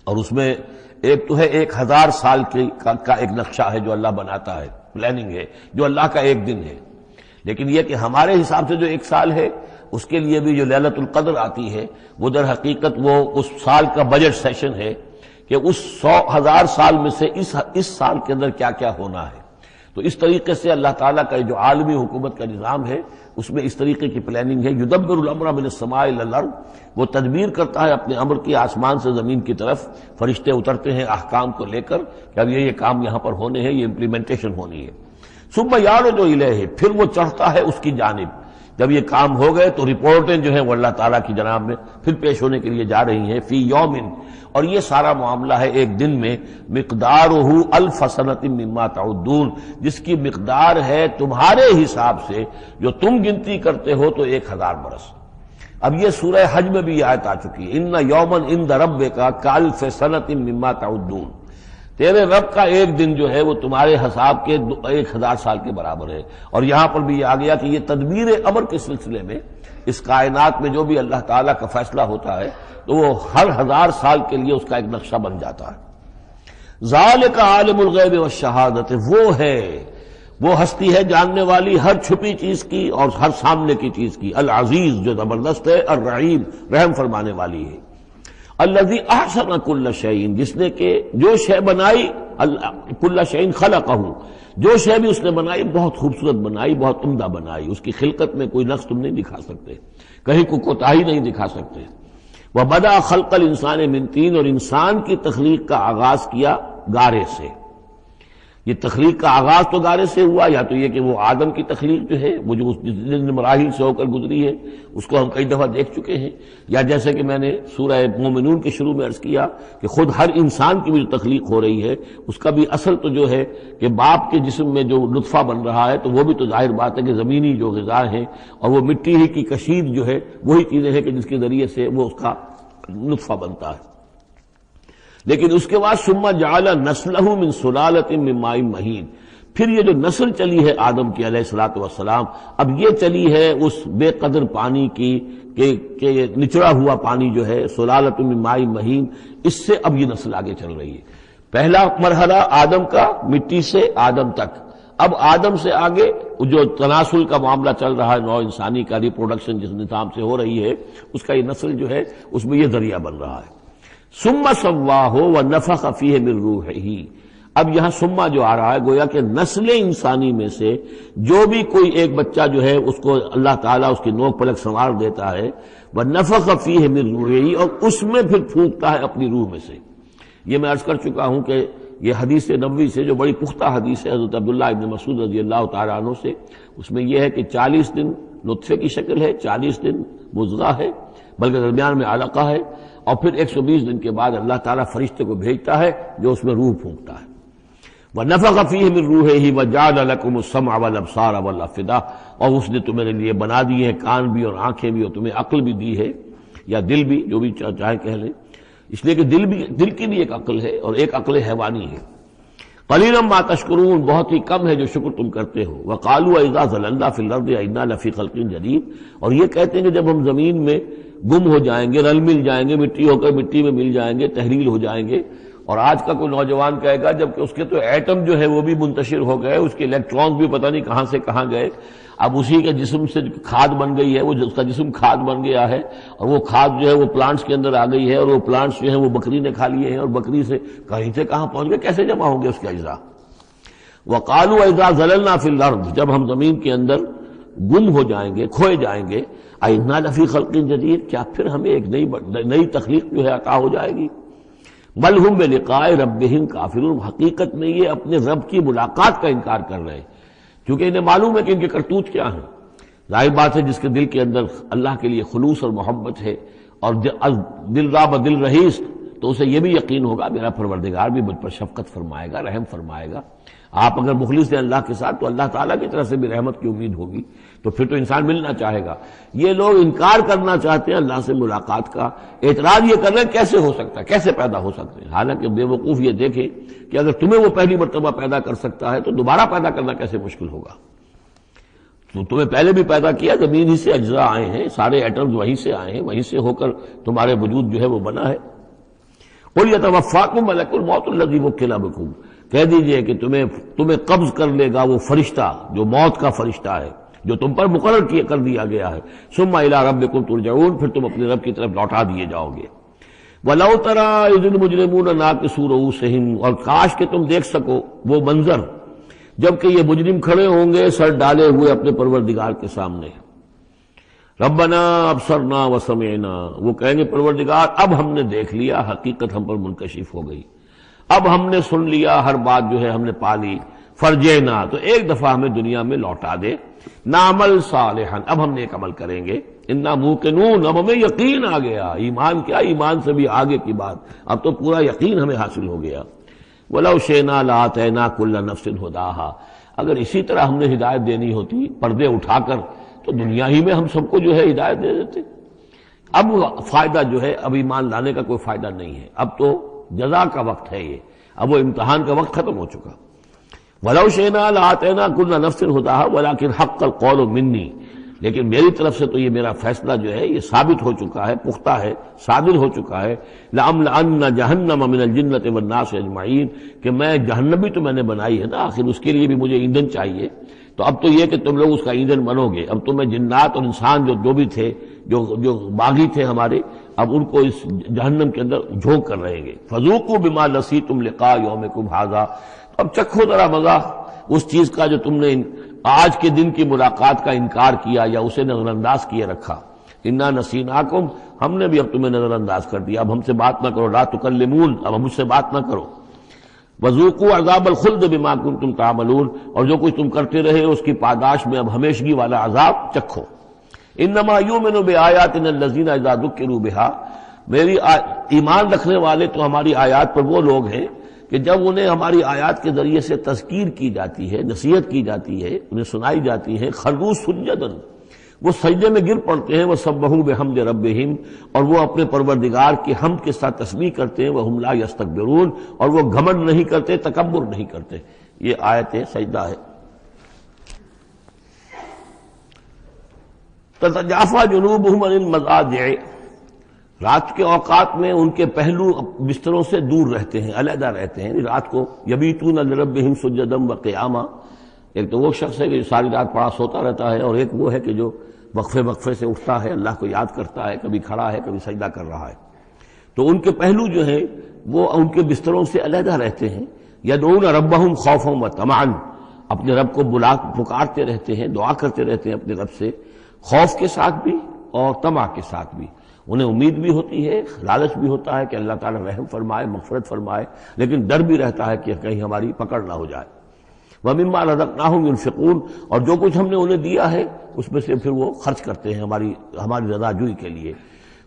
اور اس میں ایک تو ہے 1000 سال کا ایک نقشہ ہے جو اللہ بناتا ہے، پلاننگ ہے، جو اللہ کا ایک دن ہے، لیکن یہ کہ ہمارے حساب سے جو 1 سال ہے اس کے لیے بھی جو لیلۃ القدر آتی ہے وہ در حقیقت وہ اس سال کا بجٹ سیشن ہے کہ اس 100,000 سال میں سے اس سال کے اندر کیا کیا ہونا ہے۔ تو تو اس طریقے سے اللہ تعالیٰ کا جو عالمی حکومت کا نظام ہے اس میں اس طریقے کی پلاننگ ہے. یدبر الامر من السماء الی الارض، وہ تدبیر کرتا ہے اپنے امر کی آسمان سے زمین کی طرف. فرشتے اترتے ہیں احکام کو لے کر کہ اب یہ کام یہاں پر ہونے ہیں، یہ امپلیمنٹیشن ہونی ہے. ثم یعرج الیہ، پھر وہ چڑھتا ہے اس کی جانب. جب یہ کام ہو گئے تو رپورٹیں جو ہیں وہ اللہ تعالیٰ کی جناب میں پھر پیش ہونے کے لیے جا رہی ہیں. فی یومن، اور یہ سارا معاملہ ہے ایک دن میں. مقدارہ الف سنۃ مما تعدون، جس کی مقدار ہے تمہارے حساب سے جو تم گنتی کرتے ہو تو 1000 برس. اب یہ سورہ حج میں بھی یہ آیت آ چکی ہے، ان یومن عند ربک کالف سنۃ مما تعدون. تیرے رب کا ایک دن جو ہے وہ تمہارے حساب کے 1000 سال کے برابر ہے. اور یہاں پر بھی یہ آ گیا کہ یہ تدبیر امر کے سلسلے میں اس کائنات میں جو بھی اللہ تعالیٰ کا فیصلہ ہوتا ہے تو وہ ہر 1000 سال کے لیے اس کا ایک نقشہ بن جاتا ہے. ذالک عالم الغیب والشہادۃ، وہ ہستی ہے جاننے والی ہر چھپی چیز کی اور ہر سامنے کی چیز کی. العزیز، جو زبردست ہے، الرحیم، رحم فرمانے والی ہے. الذی احسن کل شیء، جس نے کہ جو شے بنائی، کل شیء خلقہ، جو شے بھی اس نے بنائی بہت خوبصورت بنائی، بہت عمدہ بنائی. اس کی خلقت میں کوئی نقص تم نہیں دکھا سکتے، کہیں کوئی کوتاہی نہیں دکھا سکتے. وبدأ خلق الانسان من طین، اور انسان کی تخلیق کا آغاز کیا گارے سے. یہ تخلیق کا آغاز تو گارے سے ہوا، یا تو یہ کہ وہ آدم کی تخلیق جو ہے وہ جو جن مراحل سے ہو کر گزری ہے اس کو ہم کئی دفعہ دیکھ چکے ہیں، یا جیسے کہ میں نے سورہ مومنون کے شروع میں عرض کیا کہ خود ہر انسان کی بھی جو تخلیق ہو رہی ہے اس کا بھی اصل تو جو ہے کہ باپ کے جسم میں جو نطفہ بن رہا ہے تو وہ بھی تو ظاہر بات ہے کہ زمینی جو غذا ہے اور وہ مٹی ہی کی کشید جو ہے وہی چیزیں ہیں کہ جس کے ذریعے سے وہ اس کا نطفہ بنتا ہے. لیکن اس کے بعد ثم جعل نسلہ من سلالۃ من ماء مہین، پھر یہ جو نسل چلی ہے آدم کی علیہ الصلوۃ والسلام، اب یہ چلی ہے اس بے قدر پانی کی کہ نچڑا ہوا پانی جو ہے سلالۃ من ماء مہین، اس سے اب یہ نسل آگے چل رہی ہے. پہلا مرحلہ آدم کا مٹی سے آدم تک، اب آدم سے آگے جو تناسل کا معاملہ چل رہا ہے نوع انسانی کا، ریپروڈکشن جس نظام سے ہو رہی ہے اس کا یہ نسل جو ہے اس میں یہ ذریعہ بن رہا ہے. ثم سواہ ونفخ فیہ من روحہ، اب یہاں سما جو آ رہا ہے گویا کہ نسل انسانی میں سے جو بھی کوئی ایک بچہ جو ہے اس کو اللہ تعالیٰ اس کی نوک پلک سنوار دیتا ہے، ونفخ فیہ من روحہ، اور اس میں پھر پھونکتا ہے اپنی روح میں سے. یہ میں عرض کر چکا ہوں کہ یہ حدیث نبوی سے جو بڑی پختہ حدیث ہے حضرت عبداللہ ابن مسعود رضی اللہ تعالیٰ عنہ سے، اس میں یہ ہے کہ 40 دن نطفے کی شکل ہے، 40 دن مضغہ ہے، بلکہ درمیان میں علقہ ہے، اور پھر 120 دن کے بعد اللہ تعالیٰ فرشتے کو بھیجتا ہے جو اس میں روح پھونکتا ہے. وَنَفَخَ فِيهِ مِن رُوحِهِ وَجَعَلَ لَكُمُ السَّمْعَ وَالْأَبْصَارَ وَالْأَفْئِدَةَ، اور اس نے تمہارے لیے بنا دیے ہیں کان بھی اور آنکھیں بھی، اور تمہیں عقل بھی دی ہے، یا دل بھی، جو بھی چاہے کہہ لیں، اس لیے کہ دل کی بھی ایک عقل ہے اور ایک عقل حیوانی ہے. قَلِيلًا مَا تَشْكُرُونَ، بہت ہی کم ہے جو شکر تم کرتے ہو. وَقَالُوا إِذَا ضَلَلْنَا فِي الْأَرْضِ أَإِنَّا لَفِي خَلْقٍ جَدِيدٍ، اور یہ کہتے ہیں کہ جب ہم زمین میں گم ہو جائیں گے، رل مل جائیں گے، مٹی ہو کر مٹی میں مل جائیں گے، تحلیل ہو جائیں گے. اور آج کا کوئی نوجوان کہے گا جبکہ اس کے تو ایٹم جو ہے وہ بھی منتشر ہو گئے، اس کے الیکٹرانز بھی پتہ نہیں کہاں سے کہاں گئے، اب اسی کے جسم سے کھاد بن گئی ہے، وہ اس کا جسم کھاد بن گیا ہے، اور وہ کھاد جو ہے وہ پلانٹس کے اندر آ گئی ہے، اور وہ پلانٹس جو ہیں وہ بکری نے کھا لیے ہیں، اور بکری سے کہیں سے کہاں پہنچ گئے، کیسے جمع ہوں گے اس کے اجزاء. وَقَالُوا إِذَا ضَلَلْنَا فِي الْأَرْضِ، جب ہم زمین کے اندر گم ہو جائیں گے، کھوئے جائیں گے، أَإِنَّا لَفِي خَلْقٍ جَدِيدٍ، کیا پھر ہمیں ایک نئی تخلیق جو ہے عطا ہو جائے گی. بل ہم بلقاء ربہم کافرون، حقیقت میں یہ اپنے رب کی ملاقات کا انکار کر رہے ہیں، کیونکہ انہیں معلوم ہے کہ ان کے کرتوت کیا ہیں. ظاہر بات ہے جس کے دل کے اندر اللہ کے لیے خلوص اور محبت ہے اور دل را بدل رہیس، تو اسے یہ بھی یقین ہوگا میرا پروردگار بھی مجھ پر شفقت فرمائے گا، رحم فرمائے گا. آپ اگر مخلص ہیں اللہ کے ساتھ تو اللہ تعالیٰ کی طرف سے بھی رحمت کی امید ہوگی، تو پھر تو انسان ملنا چاہے گا. یہ لوگ انکار کرنا چاہتے ہیں اللہ سے ملاقات کا، اعتراض یہ کر رہے ہیں کیسے ہو سکتا ہے، کیسے پیدا ہو سکتے ہیں. حالانکہ بے وقوف یہ دیکھیں کہ اگر تمہیں وہ پہلی مرتبہ پیدا کر سکتا ہے تو دوبارہ پیدا کرنا کیسے مشکل ہوگا. تو تمہیں پہلے بھی پیدا کیا، زمین ہی سے اجزاء آئے ہیں، سارے ایٹمز وہیں سے آئے ہیں، وہیں سے ہو کر تمہارے وجود جو ہے وہ بنا ہے. قُلْ يَتَوَفَّاكُم مَلَكُ الْمَوْتِ الَّذِي وُكِّلَ بِكُم، کہہ دیجئے کہ تمہیں قبض کر لے گا وہ فرشتہ جو موت کا فرشتہ ہے، جو تم پر مقرر کر دیا گیا ہے. ثم الى ربکم ترجعون، پھر تم اپنے رب کی طرف لوٹا دیے جاؤ گے. وَلَوْ تَرَىٰ إِذِ الْمُجْرِمُونَ نَاكِسُو رُءُوسِهِمْ، اور کاش کہ تم دیکھ سکو وہ منظر جبکہ یہ مجرم کھڑے ہوں گے سر ڈالے ہوئے اپنے پروردگار کے سامنے، ربنا ابصرنا وسمعنا، وہ کہیں گے پروردگار اب ہم نے دیکھ لیا، حقیقت ہم پر منکشف ہو گئی، اب ہم نے سن لیا، ہر بات جو ہے ہم نے پا لی، فرجینا، تو ایک دفعہ ہمیں دنیا میں لوٹا دے، نعمل صالحا، اب ہم نیک عمل کریں گے، انا موقنون، اب ہمیں یقین آ گیا، ایمان کیا، ایمان سے بھی آگے کی بات، اب تو پورا یقین ہمیں حاصل ہو گیا، وَلَوْ شِئْنَا لَآتَيْنَا كُلَّ نَفْسٍ هُدَاهَا، اگر اسی طرح ہم نے ہدایت دینی ہوتی پردے اٹھا کر تو دنیا ہی میں ہم سب کو جو ہے ہدایت دے دیتے۔ اب فائدہ جو ہے اب ایمان لانے کا کوئی فائدہ نہیں ہے، اب تو جزا کا وقت ہے، یہ اب وہ امتحان کا وقت ختم ہو چکا۔ وَلَوْ شِئْنَا لَآتَيْنَا كُلَّ نَفْسٍ هُدَاهَا وَلَكِنْ حَقَّ الْقَوْلُ مِنِّي، لیکن میری طرف سے تو یہ میرا فیصلہ جو ہے یہ ثابت ہو چکا ہے، پختہ ہے، صادر ہو چکا ہے، لَأَمْلَأَنَّ جَهَنَّمَ مِنَ الْجِنَّةِ وَالنَّاسِ أَجْمَعِينَ، کہ میں جہنم بھی تو میں نے بنائی ہے نا، آخر اس کے لیے بھی مجھے ایندھن چاہیے، تو اب تو یہ کہ تم لوگ اس کا ایندھن بنو گے، اب تو میں جنات اور انسان جو بھی تھے، جو باغی تھے ہمارے، اب ان کو اس جہنم کے اندر جھونک کر رہیں گے، فَذُوقُوا بِمَا نَسِيتُمْ لِقَاءَ يَوْمِكُمْ هَذَا، اب چکھو ذرا مزہ اس چیز کا جو تم نے آج کے دن کی ملاقات کا انکار کیا یا اسے نظر انداز کیے رکھا، انا نسیناکم، ہم نے بھی اب تمہیں نظر انداز کر دیا، اب ہم سے بات نہ کرو، لا تکلمون، اب ہم مجھ سے بات نہ کرو، وذوقوا عذاب الخلد بما کنتم تعملون، اور جو کچھ تم کرتے رہے اس کی پاداش میں اب ہمیشگی والا عذاب چکھو۔ انما یؤمن بآیاتنا الذین اذا ذکروا بها، میری ایمان رکھنے والے تو ہماری آیات پر وہ لوگ ہیں کہ جب انہیں ہماری آیات کے ذریعے سے تذکیر کی جاتی ہے، نصیحت کی جاتی ہے، انہیں سنائی جاتی ہے، خروا سجدا، وہ سجدے میں گر پڑتے ہیں، وسبحوا بحمد ربہم، اور وہ اپنے پروردگار کی حمد کے ساتھ تسبیح کرتے ہیں، وہم لا یستکبرون، اور وہ گھمنڈ نہیں کرتے، تکبر نہیں کرتے۔ یہ آیت سجدہ ہے۔ تتجافی جنوبہم عن المضاجع، رات کے اوقات میں ان کے پہلو بستروں سے دور رہتے ہیں، علیحدہ رہتے ہیں، رات کو یبیتون لربہم سجدا وقیاما، ایک تو وہ شخص ہے کہ جو ساری رات پڑا سوتا رہتا ہے، اور ایک وہ ہے کہ جو وقفے سے اٹھتا ہے، اللہ کو یاد کرتا ہے، کبھی کھڑا ہے کبھی سجدہ کر رہا ہے، تو ان کے پہلو جو ہیں وہ ان کے بستروں سے علیحدہ رہتے ہیں، یدعون ربہم خوفا وطمعا، اپنے رب کو پکارتے رہتے ہیں، دعا کرتے رہتے ہیں اپنے رب سے، خوف کے ساتھ بھی اور طمع کے ساتھ بھی، انہیں امید بھی ہوتی ہے، لالچ بھی ہوتا ہے کہ اللہ تعالیٰ رحم فرمائے، مغفرت فرمائے، لیکن ڈر بھی رہتا ہے کہ کہیں ہماری پکڑ نہ ہو جائے۔ وَمِمَّا رَزَقْنَاهُمْ يُنْفِقُونَ، اور جو کچھ ہم نے انہیں دیا ہے اس میں سے پھر وہ خرچ کرتے ہیں ہماری رضا جوئی کے لیے۔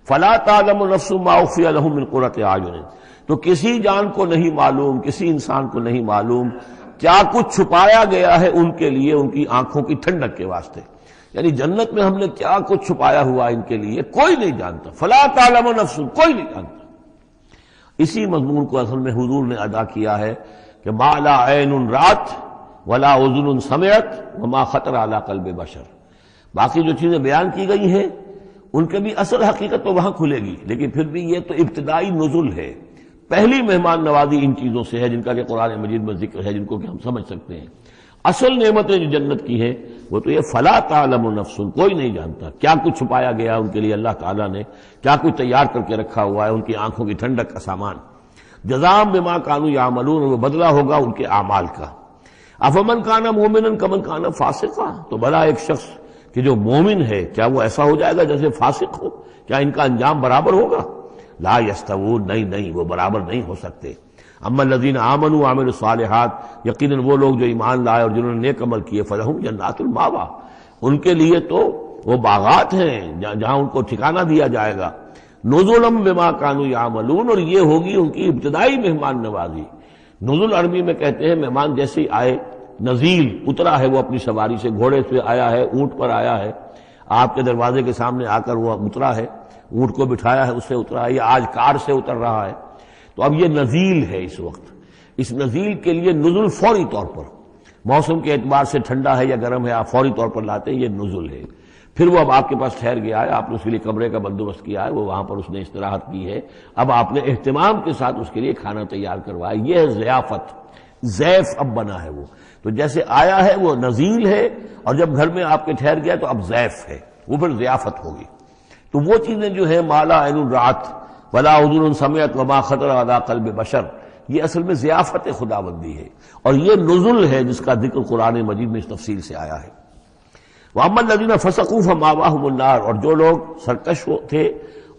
فَلَا تَعْلَمُ نَفْسٌ مَّا أُخْفِيَ لَهُم مِّن قُرَّةِ أَعْيُنٍ، تو کسی جان کو نہیں معلوم، کسی انسان کو نہیں معلوم کیا کچھ چھپایا گیا ہے ان کے لیے ان کی آنکھوں کی ٹھنڈک کے واسطے، یعنی جنت میں ہم نے کیا کچھ چھپایا ہوا ان کے لیے کوئی نہیں جانتا، فلا تعلم نفس، کوئی نہیں جانتا۔ اسی مضمون کو اصل میں حضور نے ادا کیا ہے کہ ما لا عین رات ولا اذن سمعت وما خطر علی قلب بشر، باقی جو چیزیں بیان کی گئی ہیں ان کے بھی اصل حقیقت تو وہاں کھلے گی، لیکن پھر بھی یہ تو ابتدائی نزول ہے، پہلی مہمان نوازی ان چیزوں سے ہے جن کا کہ قرآن مجید میں ذکر ہے، جن کو کہ ہم سمجھ سکتے ہیں۔ اصل نعمتیں جو جنت کی ہیں وہ تو یہ فلا تعلم نفس، کوئی نہیں جانتا کیا کچھ چھپایا گیا ان کے لیے، اللہ تعالیٰ نے کیا کچھ تیار کر کے رکھا ہوا ہے ان کی آنکھوں کی ٹھنڈک کا سامان۔ جزاء بما كانوا يعملون، وہ بدلہ ہوگا ان کے اعمال کا۔ افمن کان مومنا کمن کان فاسقا، تو بھلا ایک شخص کہ جو مومن ہے کیا وہ ایسا ہو جائے گا جیسے فاسق ہو؟ کیا ان کا انجام برابر ہوگا؟ لا یستوون، نہیں وہ برابر نہیں ہو سکتے۔ اما الذین آمنوا وعملوا الصالحات، یقیناً وہ لوگ جو ایمان لائے اور جنہوں نے نیک عمل کیے، فلہم جنات المأویٰ، ان کے لیے تو وہ باغات ہیں جہاں ان کو ٹھکانہ دیا جائے گا، نزلا بما كانوا يعملون، اور یہ ہوگی ان کی ابتدائی مہمان نوازی۔ نزل عربی میں کہتے ہیں مہمان جیسے ہی آئے، نزیل اترا ہے وہ اپنی سواری سے، گھوڑے سے آیا ہے، اونٹ پر آیا ہے، آپ کے دروازے کے سامنے آ کر وہ اترا ہے، اونٹ کو بٹھایا ہے اس سے اترا ہے، یا آج کار سے اتر رہا ہے، تو اب یہ نزیل ہے اس وقت۔ اس نزیل کے لیے نزل فوری طور پر، موسم کے اعتبار سے ٹھنڈا ہے یا گرم ہے، آپ فوری طور پر لاتے ہیں، یہ نزل ہے۔ پھر وہ اب آپ کے پاس ٹھہر گیا ہے، آپ نے اس کے لیے کمرے کا بندوبست کیا ہے، وہ وہاں پر اس نے استراحت کی ہے، اب آپ نے اہتمام کے ساتھ اس کے لیے کھانا تیار کروایا، یہ ہے ضیافت، ضیف اب بنا ہے وہ، تو جیسے آیا ہے وہ نزیل ہے، اور جب گھر میں آپ کے ٹھہر گیا تو اب ضیف ہے، وہ پھر ضیافت ہوگی۔ تو وہ چیزیں جو ہیں ما لا عین رات ولا اذن سمعت وما خطر علی قلب بشر، یہ اصل میں ضیافت خداوندی ہے، اور یہ نزل ہے جس کا ذکر قرآن مجید میں اس تفصیل سے آیا ہے۔ وَأَمَّا الَّذِينَ فَسَقُوا فَمَأْوَاهُمُ النَّارُ، اور جو لوگ سرکش تھے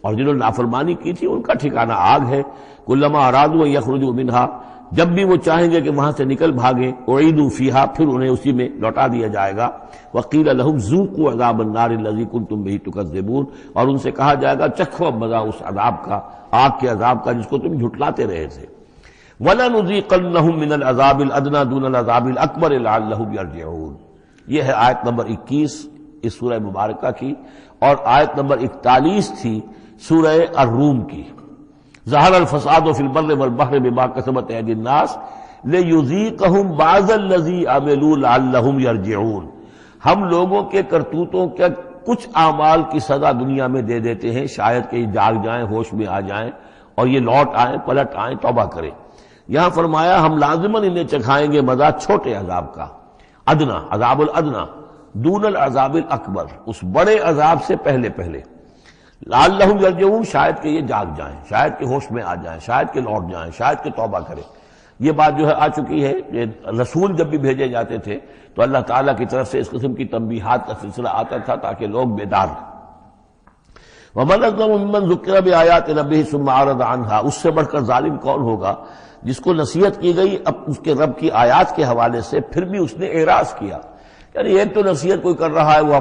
اور جنہوں نے نافرمانی کی تھی ان کا ٹھکانہ آگ ہے۔ كُلَّمَا أَرَادُوا أَن يَخْرُجُوا مِنْهَا، جب بھی وہ چاہیں گے کہ وہاں سے نکل بھاگیں، اعیدوا فیہا، پھر انہیں اسی میں لوٹا دیا جائے گا۔ وقیل لہم ذوقوا عذاب النار الذی کنتم بہ تکذبون، اور ان سے کہا جائے گا چکھو اب مزہ اس عذاب کا، آگ کے عذاب کا جس کو تم جھٹلاتے رہے تھے۔ وَلَنُذِيقَنَّهُم مِّنَ الْعَذَابِ الْأَدْنَىٰ دُونَ الْعَذَابِ الْأَكْبَرِ لَعَلَّهُمْ يَرْجِعُونَ۔ یہ ہے آیت نمبر 21 اس سورہ مبارکہ کی، اور آیت نمبر 41 تھی سورہ الروم کی۔ ظہر الفساد فی البر والبحر بما کسبت ایدی الناس لیذیقہم بعض الذی عملوا لعلہم یرجعون۔ ہم لوگوں کے کرتوتوں کے کچھ اعمال کی سزا دنیا میں دے دیتے ہیں، شاید کہ یہ جاگ جائیں، ہوش میں آ جائیں اور یہ لوٹ آئیں، پلٹ آئیں، توبہ کریں۔ یہاں فرمایا ہم لازماً انہیں چکھائیں گے مزہ چھوٹے عذاب کا، ادنا، عذاب الادنا، دون العذاب الاکبر، اس بڑے عذاب سے پہلے پہلے۔ لعلہم یرجعون، شاید کہ یہ جاگ جائیں، شاید کہ ہوش میں آ جائیں، شاید کہ لوٹ جائیں، شاید کہ توبہ کریں۔ یہ بات جو ہے آ چکی ہے کہ رسول جب بھی بھیجے جاتے تھے تو اللہ تعالیٰ کی طرف سے اس قسم کی تنبیہات کا سلسلہ آتا تھا تاکہ لوگ بیدار ہوں۔ وَمَنْ أَظْلَمُ مِمَّنْ ذُكِّرَ بِآيَاتِ رَبِّهِ ثُمَّ أَعْرَضَ عَنْهَا، اس سے بڑھ کر ظالم کون ہوگا جس کو نصیحت کی گئی اب اس کے رب کی آیات کے حوالے سے پھر بھی اس نے اعراض کیا۔ یعنی ایک تو نصیحت کوئی کر رہا ہے، وہ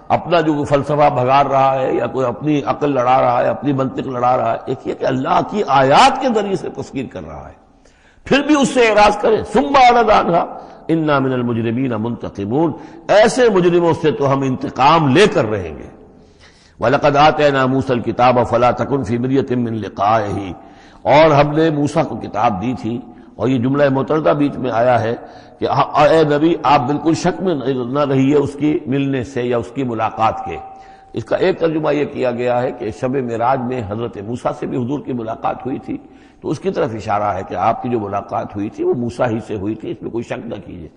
اپنا جو فلسفہ بھگار رہا ہے یا کوئی اپنی عقل لڑا رہا ہے، اپنی منطق لڑا رہا ہے، ایک یہ کہ اللہ کی آیات کے ذریعے سے تذکیر کر رہا ہے، پھر بھی اس سے اعراض کرے۔ ثم اعرض عنها انا من المجرمین منتقمون، ایسے مجرموں سے تو ہم انتقام لے کر رہیں گے۔ وَلَقَدْ آتَيْنَا مُوسَى الْكِتَابَ فَلَا تَكُنْ فِي مِرْيَةٍ مِّن لِقَائِهِ، اور ہم نے موسیٰ کو کتاب دی تھی، اور یہ جملہ متردہ بیچ میں آیا ہے کہ اے نبی آپ بالکل شک میں نہ رہیے اس کی ملنے سے یا اس کی ملاقات کے۔ اس کا ایک ترجمہ یہ کیا گیا ہے کہ شب معراج میں حضرت موسیٰ سے بھی حضور کی ملاقات ہوئی تھی، تو اس کی طرف اشارہ ہے کہ آپ کی جو ملاقات ہوئی تھی وہ موسیٰ ہی سے ہوئی تھی، اس میں کوئی شک نہ کیجیے۔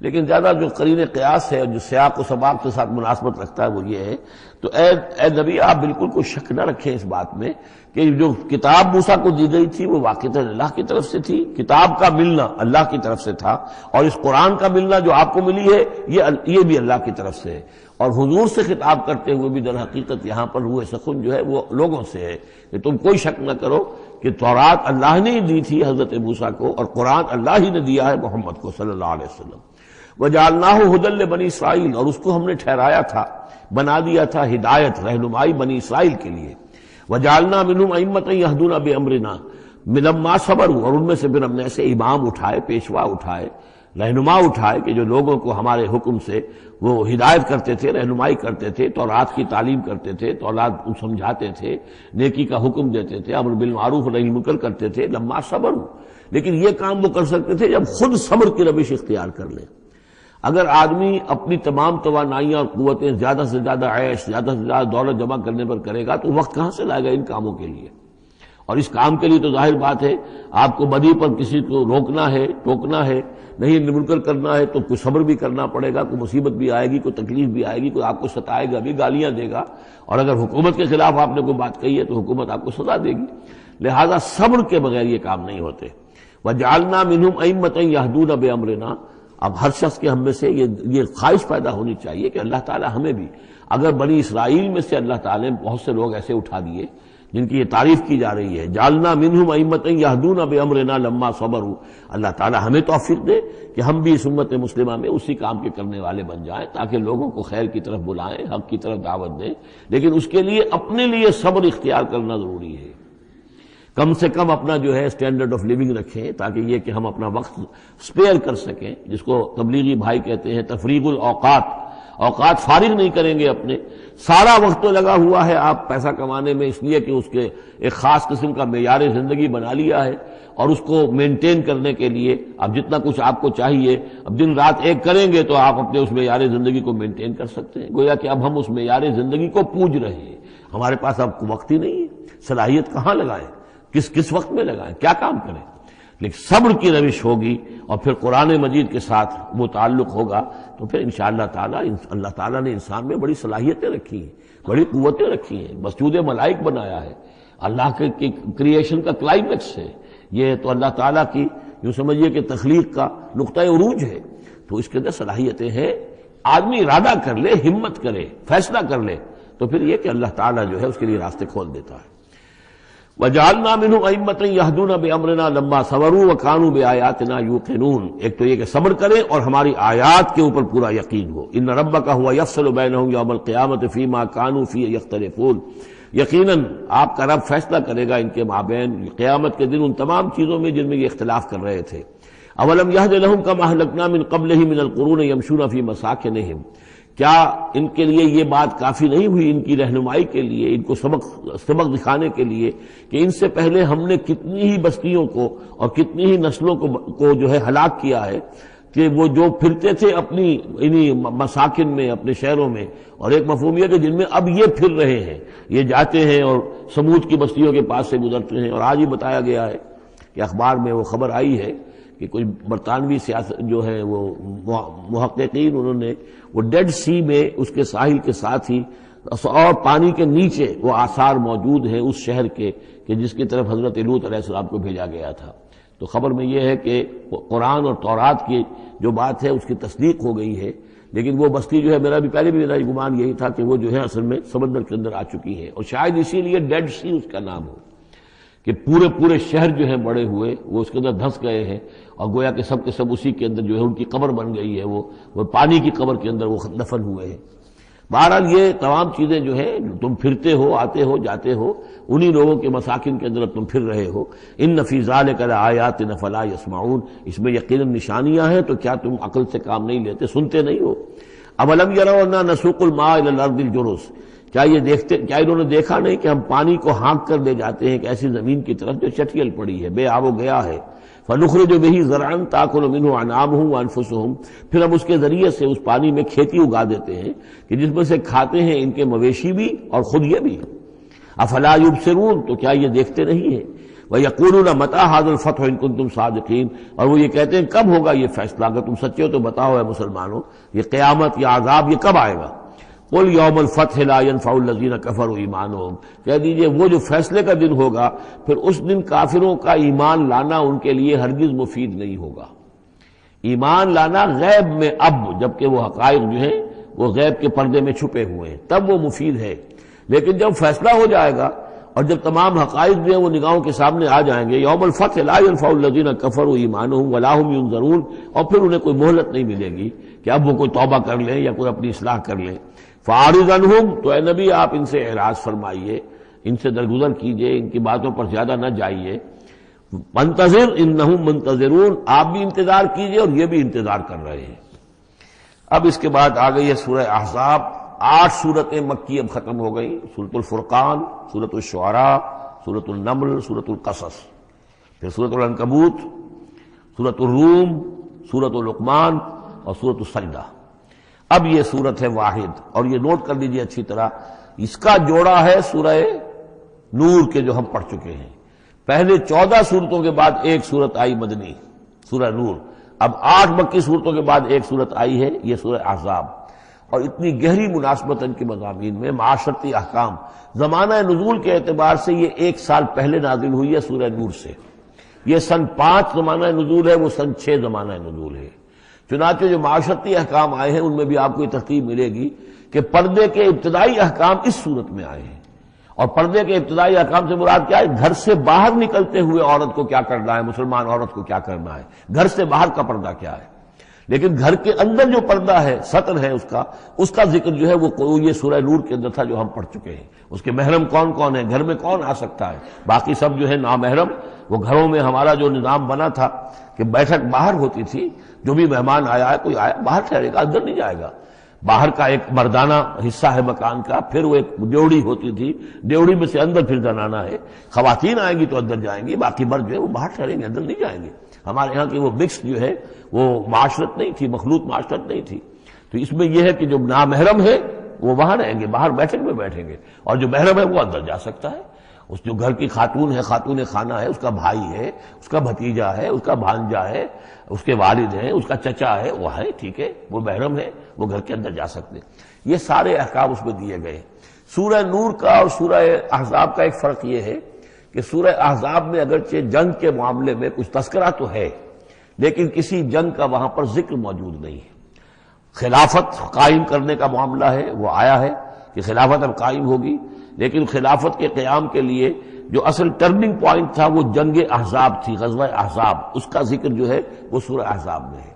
لیکن زیادہ جو قرین قیاس ہے اور جو سیاق و سباق کے ساتھ مناسبت رکھتا ہے وہ یہ ہے، تو اے نبی آپ بالکل کوئی شک نہ رکھیں اس بات میں کہ جو کتاب موسیٰ کو دی گئی تھی وہ واقعتاً اللہ کی طرف سے تھی، کتاب کا ملنا اللہ کی طرف سے تھا، اور اس قرآن کا ملنا جو آپ کو ملی ہے یہ بھی اللہ کی طرف سے ہے۔ اور حضور سے خطاب کرتے ہوئے بھی در حقیقت یہاں پر روح سخن جو ہے وہ لوگوں سے ہے کہ تم کوئی شک نہ کرو کہ تورات اللہ نے ہی دی تھی حضرت موسیٰ کو، اور قرآن اللہ ہی نے دیا ہے محمد کو صلی اللہ علیہ وسلم۔ وَجَعَلْنَاهُ هُدًى لِّبَنِي اسرائیل، اور اس کو ہم نے ٹھہرایا تھا، بنا دیا تھا ہدایت، رہنمائی بنی اسرائیل کے لیے۔ وَجَعَلْنَا مِنْهُمْ أَئِمَّةً يَهْدُونَ بِأَمْرِنَا لَمَّا صَبَرُوا، اور ان میں سے پھر ہم نے ایسے امام اٹھائے، پیشوا اٹھائے، رہنما اٹھائے کہ جو لوگوں کو ہمارے حکم سے وہ ہدایت کرتے تھے، رہنمائی کرتے تھے، تورات کی تعلیم کرتے تھے، تورات سمجھاتے تھے، نیکی کا حکم دیتے تھے، امر بالمعروف نہی منکر کرتے تھے۔ لما صبروا، لیکن یہ کام وہ کر سکتے تھے جب خود صبر کی روش اختیار کر لیں۔ اگر آدمی اپنی تمام توانائیاں اور قوتیں زیادہ سے زیادہ عیش، زیادہ سے زیادہ دولت جمع کرنے پر کرے گا تو وقت کہاں سے لائے گا ان کاموں کے لیے؟ اور اس کام کے لیے تو ظاہر بات ہے آپ کو بدی پر کسی کو روکنا ہے، ٹوکنا ہے، نہیں منکر کرنا ہے تو کوئی صبر بھی کرنا پڑے گا، کوئی مصیبت بھی آئے گی، کوئی تکلیف بھی آئے گی، کوئی آپ کو ستائے گا بھی، گالیاں دے گا، اور اگر حکومت کے خلاف آپ نے کوئی بات کہی ہے تو حکومت آپ کو سزا دے گی۔ لہذا صبر کے بغیر یہ کام نہیں ہوتے۔ وَجَعَلْنَا مِنْهُمْ أَئِمَّةً يَهْدُونَ بِأَمْرِنَا، اب ہر شخص کے ہم میں سے یہ خواہش پیدا ہونی چاہیے کہ اللہ تعالیٰ ہمیں بھی، اگر بنی اسرائیل میں سے اللہ تعالیٰ نے بہت سے لوگ ایسے اٹھا دیے جن کی یہ تعریف کی جا رہی ہے، جعلنا منہم ائمۃ یہدون بامرنا لما صبروا، اللہ تعالیٰ ہمیں توفیق دے کہ ہم بھی اس امت مسلمہ میں اسی کام کے کرنے والے بن جائیں تاکہ لوگوں کو خیر کی طرف بلائیں، حق کی طرف دعوت دیں، لیکن اس کے لیے اپنے لیے صبر اختیار کرنا ضروری ہے۔ کم سے کم اپنا جو ہے اسٹینڈرڈ آف لیونگ رکھیں تاکہ یہ کہ ہم اپنا وقت سپیئر کر سکیں، جس کو تبلیغی بھائی کہتے ہیں تفریغ الاوقات، اوقات فارغ نہیں کریں گے اپنے، سارا وقت تو لگا ہوا ہے آپ پیسہ کمانے میں اس لیے کہ اس کے ایک خاص قسم کا معیار زندگی بنا لیا ہے، اور اس کو مینٹین کرنے کے لیے اب جتنا کچھ آپ کو چاہیے اب دن رات ایک کریں گے تو آپ اپنے اس معیار زندگی کو مینٹین کر سکتے ہیں۔ گویا کہ اب ہم اس معیار زندگی کو پوج رہے ہیں، ہمارے پاس اب وقت ہی نہیں ہے، صلاحیت کہاں لگائیں، کس وقت میں لگائیں، کیا کام کریں۔ لیکن صبر کی روش ہوگی اور پھر قرآن مجید کے ساتھ وہ تعلق ہوگا تو پھر انشاءاللہ تعالی اللہ تعالیٰ نے انسان میں بڑی صلاحیتیں رکھی ہیں، بڑی قوتیں رکھی ہیں، مسجود ملائک بنایا ہے، اللہ کے کریشن کا کلائمیکس ہے، یہ تو اللہ تعالیٰ کی یوں سمجھیے کہ تخلیق کا نقطۂ عروج ہے، تو اس کے اندر صلاحیتیں ہیں. آدمی ارادہ کر لے، ہمت کرے، فیصلہ کر لے، تو پھر یہ کہ اللہ تعالیٰ جو ہے اس کے لیے راستے کھول دیتا ہے. وَجَعَلْنَا مِنْهُمْ أَئِمَّةً يَهْدُونَ بِأَمْرِنَا لَمَّا صَبَرُوا وَكَانُوا بِآيَاتِنَا يُوقِنُونَ. ایک تو یہ کہ صبر کریں اور ہماری آیات کے اوپر پورا یقین ہو. إِنَّ رَبَّكَ هُوَ يَفْصِلُ بَيْنَهُمْ يَوْمَ الْقِيَامَةِ فِيمَا كَانُوا فِيهِ يَخْتَلِفُونَ. یقیناً آپ کا رب فیصلہ کرے گا ان کے مابین قیامت کے دن ان تمام چیزوں میں جن میں یہ اختلاف کر رہے تھے. اولم یہد لہم کما اہلکنا من قبلہم من القرون یمشون فی مساکنہم. کیا ان کے لیے یہ بات کافی نہیں ہوئی ان کی رہنمائی کے لیے، ان کو سبق دکھانے کے لیے کہ ان سے پہلے ہم نے کتنی ہی بستیوں کو اور کتنی ہی نسلوں کو جو ہے ہلاک کیا ہے، کہ وہ جو پھرتے تھے اپنی انہی مساکن میں، اپنے شہروں میں، اور ایک مفہوم یہ کہ جن میں اب یہ پھر رہے ہیں، یہ جاتے ہیں اور سمود کی بستیوں کے پاس سے گزرتے ہیں. اور آج ہی بتایا گیا ہے کہ اخبار میں وہ خبر آئی ہے کہ کچھ برطانوی سیاست جو ہے وہ محققین، انہوں نے وہ ڈیڈ سی میں اس کے ساحل کے ساتھ ہی اور پانی کے نیچے وہ آثار موجود ہیں اس شہر کے کہ جس کی طرف حضرت لوط علیہ السلام کو بھیجا گیا تھا. تو خبر میں یہ ہے کہ قرآن اور تورات کی جو بات ہے اس کی تصدیق ہو گئی ہے، لیکن وہ بستی جو ہے میرا گمان یہی تھا کہ وہ جو ہے اصل میں سمندر کے اندر آ چکی ہے، اور شاید اسی لیے ڈیڈ سی اس کا نام ہو کہ پورے شہر جو ہیں بڑے ہوئے وہ اس کے اندر دھنس گئے ہیں، اور گویا کہ سب کے سب اسی کے اندر جو ہے ان کی قبر بن گئی ہے، وہ پانی کی قبر کے اندر وہ دفن ہوئے ہیں. بہرحال یہ تمام چیزیں جو ہے تم پھرتے ہو، آتے ہو، جاتے ہو، انہی لوگوں کے مساکن کے اندر تم پھر رہے ہو. ان فی ذلک لآیات فلا یسمعون. اس میں یقیناً نشانیاں ہیں، تو کیا تم عقل سے کام نہیں لیتے، سنتے نہیں ہو؟ اولم یروا انا نسوق الماء الی الارض الجرز. کیا انہوں نے دیکھا نہیں کہ ہم پانی کو ہانک کر لے جاتے ہیں ایک ایسی زمین کی طرف جو چٹیل پڑی ہے، بے آب و گیا ہے. فنخرج به زرعا تاکل منه انعامهم وانفسهم. پھر ہم اس کے ذریعے سے اس پانی میں کھیتی اگا دیتے ہیں کہ جس میں سے کھاتے ہیں ان کے مویشی بھی اور خود یہ بھی. افلا یبصرون. تو کیا یہ دیکھتے نہیں ہیں؟ وَيَقُولُونَ مَتَىٰ هَٰذَا الْفَتْحُ إِن كُنتُمْ صَادِقِينَ. اور وہ یہ کہتے ہیں کب ہوگا یہ فیصلہ، اگر تم سچے ہو تو بتاؤ اے مسلمانوں، یہ قیامت یا عذاب یہ کب آئے گا؟ قُلْ يَوْمَ الْفَتْحِ لَا يَنفَعُ الَّذِينَ كَفَرُوا إِيمَانُهُمْ. کہہ دیجئے وہ جو فیصلے کا دن ہوگا پھر اس دن کافروں کا ایمان لانا ان کے لیے ہرگز مفید نہیں ہوگا. ایمان لانا غیب میں اب، جبکہ وہ حقائق جو ہیں وہ غیب کے پردے میں چھپے ہوئے ہیں، تب وہ مفید ہے. لیکن جب فیصلہ ہو جائے گا اور جب تمام حقائق جو ہیں وہ نگاہوں کے سامنے آ جائیں گے، یوم الفتح لا ينفع الذین کفروا ایمانہم ولا هم ينظرون. اور پھر انہیں کوئی مہلت نہیں ملے گی کہ اب وہ کوئی توبہ کر لیں یا کوئی اپنی اصلاح کر لیں. فاعرض عنہم. تو اے نبی آپ ان سے اعراض فرمائیے، ان سے درگزر کیجئے، ان کی باتوں پر زیادہ نہ جائیے. منتظر انہم منتظرون. آپ بھی انتظار کیجئے اور یہ بھی انتظار کر رہے ہیں. اب اس کے بعد آ گئی ہے سورہ احزاب. 8 سورتیں مکی اب ختم ہو گئی. سورۃ الفرقان، سورۃ الشعراء، سورۃ النمل، سورۃ القصص، پھر سورۃ العنکبوت، سورۃ الروم، سورۃ لقمان اور سورۃ السجدہ. اب یہ سورت ہے واحد، اور یہ نوٹ کر لیجئے اچھی طرح، اس کا جوڑا ہے سورہ نور کے جو ہم پڑھ چکے ہیں. پہلے 14 سورتوں کے بعد ایک سورت آئی مدنی، سورہ نور. اب 8 مکی صورتوں کے بعد ایک سورت آئی ہے، یہ سورہ احزاب. اور اتنی گہری مناسبت ان کے مضامین میں، معاشرتی احکام، زمانہ نزول کے اعتبار سے یہ 1 سال پہلے نازل ہوئی ہے سورہ نور سے. یہ سن 5 زمانہ نزول ہے، وہ سن 6 زمانہ نزول ہے. چنانچہ جو معاشرتی احکام آئے ہیں ان میں بھی آپ کو یہ ترتیب ملے گی کہ پردے کے ابتدائی احکام اس صورت میں آئے ہیں. اور پردے کے ابتدائی احکام سے مراد کیا ہے؟ گھر سے باہر نکلتے ہوئے عورت کو کیا کرنا ہے، مسلمان عورت کو کیا کرنا ہے، گھر سے باہر کا پردہ کیا ہے. لیکن گھر کے اندر جو پردہ ہے، سطر ہے اس کا ذکر جو ہے وہ یہ سورہ نور کے اندر تھا جو ہم پڑھ چکے ہیں. اس کے محرم کون کون ہیں، گھر میں کون آ سکتا ہے، باقی سب جو ہے نامحرم. وہ گھروں میں ہمارا جو نظام بنا تھا کہ بیٹھک باہر ہوتی تھی، جو بھی مہمان آیا ہے، کوئی آیا باہر ٹھہرے گا، اندر نہیں جائے گا. باہر کا ایک مردانہ حصہ ہے مکان کا، پھر وہ ایک ڈیوڑی ہوتی تھی، ڈیوڑی میں سے اندر پھر زنانہ ہے. خواتین آئیں گی تو اندر جائیں گی، باقی مرد جو ہے وہ باہر ٹھہریں گے، اندر نہیں جائیں گے. ہمارے یہاں کی وہ مکس جو ہے وہ معاشرت نہیں تھی، مخلوط معاشرت نہیں تھی. تو اس میں یہ ہے کہ جو نامحرم ہے وہ وہاں رہیں گے، باہر بیٹھک میں بیٹھیں گے، اور جو محرم ہے وہ اندر جا سکتا ہے. اس جو گھر کی خاتون ہے، خاتون خانہ ہے، اس کا بھائی ہے، اس کا بھتیجا ہے، اس کا بھانجا ہے، اس کے والد ہیں، اس کا چچا ہے، وہ ہے، ٹھیک ہے، وہ محرم ہے، وہ گھر کے اندر جا سکتے. یہ سارے احکام اس میں دیے گئے. سورہ نور کا اور سورہ احزاب کا ایک فرق یہ ہے کہ سورہ احزاب میں اگرچہ جنگ کے معاملے میں کچھ تذکرہ تو ہے، لیکن کسی جنگ کا وہاں پر ذکر موجود نہیں ہے۔ خلافت قائم کرنے کا معاملہ ہے، وہ آیا ہے کہ خلافت اب قائم ہوگی، لیکن خلافت کے قیام کے لیے جو اصل ٹرننگ پوائنٹ تھا وہ جنگ احزاب تھی، غزوہ احزاب، اس کا ذکر جو ہے وہ سورہ احزاب میں ہے۔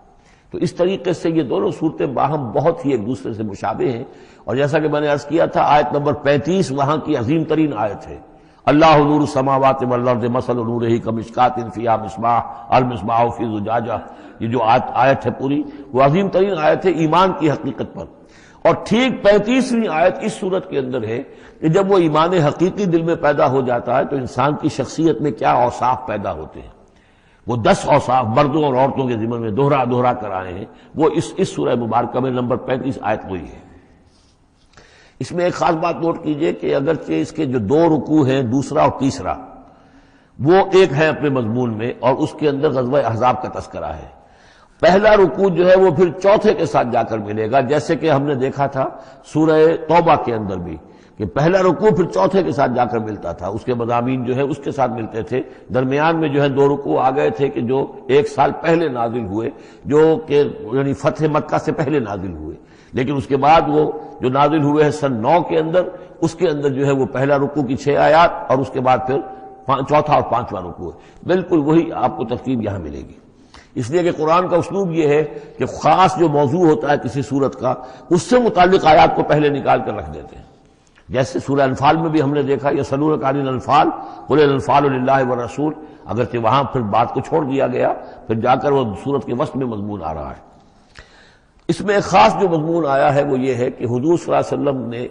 تو اس طریقے سے یہ دونوں صورتیں باہم بہت ہی ایک دوسرے سے مشابہ ہیں، اور جیسا کہ میں نے عرض کیا تھا آیت نمبر 35 وہاں کی عظیم ترین آیت ہے، اللہ نور السماوات والارض مثل نورہ کمشکات فیہا مصباح المصباح فی زجاجہ، یہ جو آیت ہے پوری وہ عظیم ترین آیت ہے ایمان کی حقیقت پر۔ اور ٹھیک 35ویں آیت اس صورت کے اندر ہے کہ جب وہ ایمان حقیقی دل میں پیدا ہو جاتا ہے تو انسان کی شخصیت میں کیا اوصاف پیدا ہوتے ہیں، وہ 10 اوصاف مردوں اور عورتوں کے ذمن میں دوہرا کر آئے ہیں، وہ اس سورہ مبارکہ میں نمبر 35 آیت وہی ہے۔ اس میں ایک خاص بات نوٹ کیجئے کہ اگرچہ اس کے جو 2 رکوع ہیں، دوسرا اور تیسرا، وہ ایک ہے اپنے مضمون میں، اور اس کے اندر غزوہ احزاب کا تذکرہ ہے۔ پہلا رکوع جو ہے وہ پھر چوتھے کے ساتھ جا کر ملے گا، جیسے کہ ہم نے دیکھا تھا سورہ توبہ کے اندر بھی کہ پہلا رکوع پھر چوتھے کے ساتھ جا کر ملتا تھا، اس کے مضامین جو ہے اس کے ساتھ ملتے تھے۔ درمیان میں جو ہے 2 رکوع آ گئے تھے کہ جو 1 سال پہلے نازل ہوئے، جو کہ یعنی فتح مکہ سے پہلے نازل ہوئے، لیکن اس کے بعد وہ جو نازل ہوئے ہیں سن 9 کے اندر، اس کے اندر جو ہے وہ پہلا رکوع کی 6 آیات اور اس کے بعد پھر چوتھا اور 5واں رکوع ہے۔ بالکل وہی آپ کو ترتیب یہاں ملے گی، اس لیے کہ قرآن کا اسلوب یہ ہے کہ خاص جو موضوع ہوتا ہے کسی سورت کا، اس سے متعلق آیات کو پہلے نکال کر رکھ دیتے ہیں۔ جیسے سورہ انفال میں بھی ہم نے دیکھا یسألونک عن الانفال قل الانفال للہ والرسول، اگرچہ وہاں پھر بات کو چھوڑ دیا گیا، پھر جا کر وہ سورت کے وسط میں مضمون آ رہا ہے۔ اس میں ایک خاص جو مضمون آیا ہے وہ یہ ہے کہ حضور صلی اللہ علیہ وسلم نے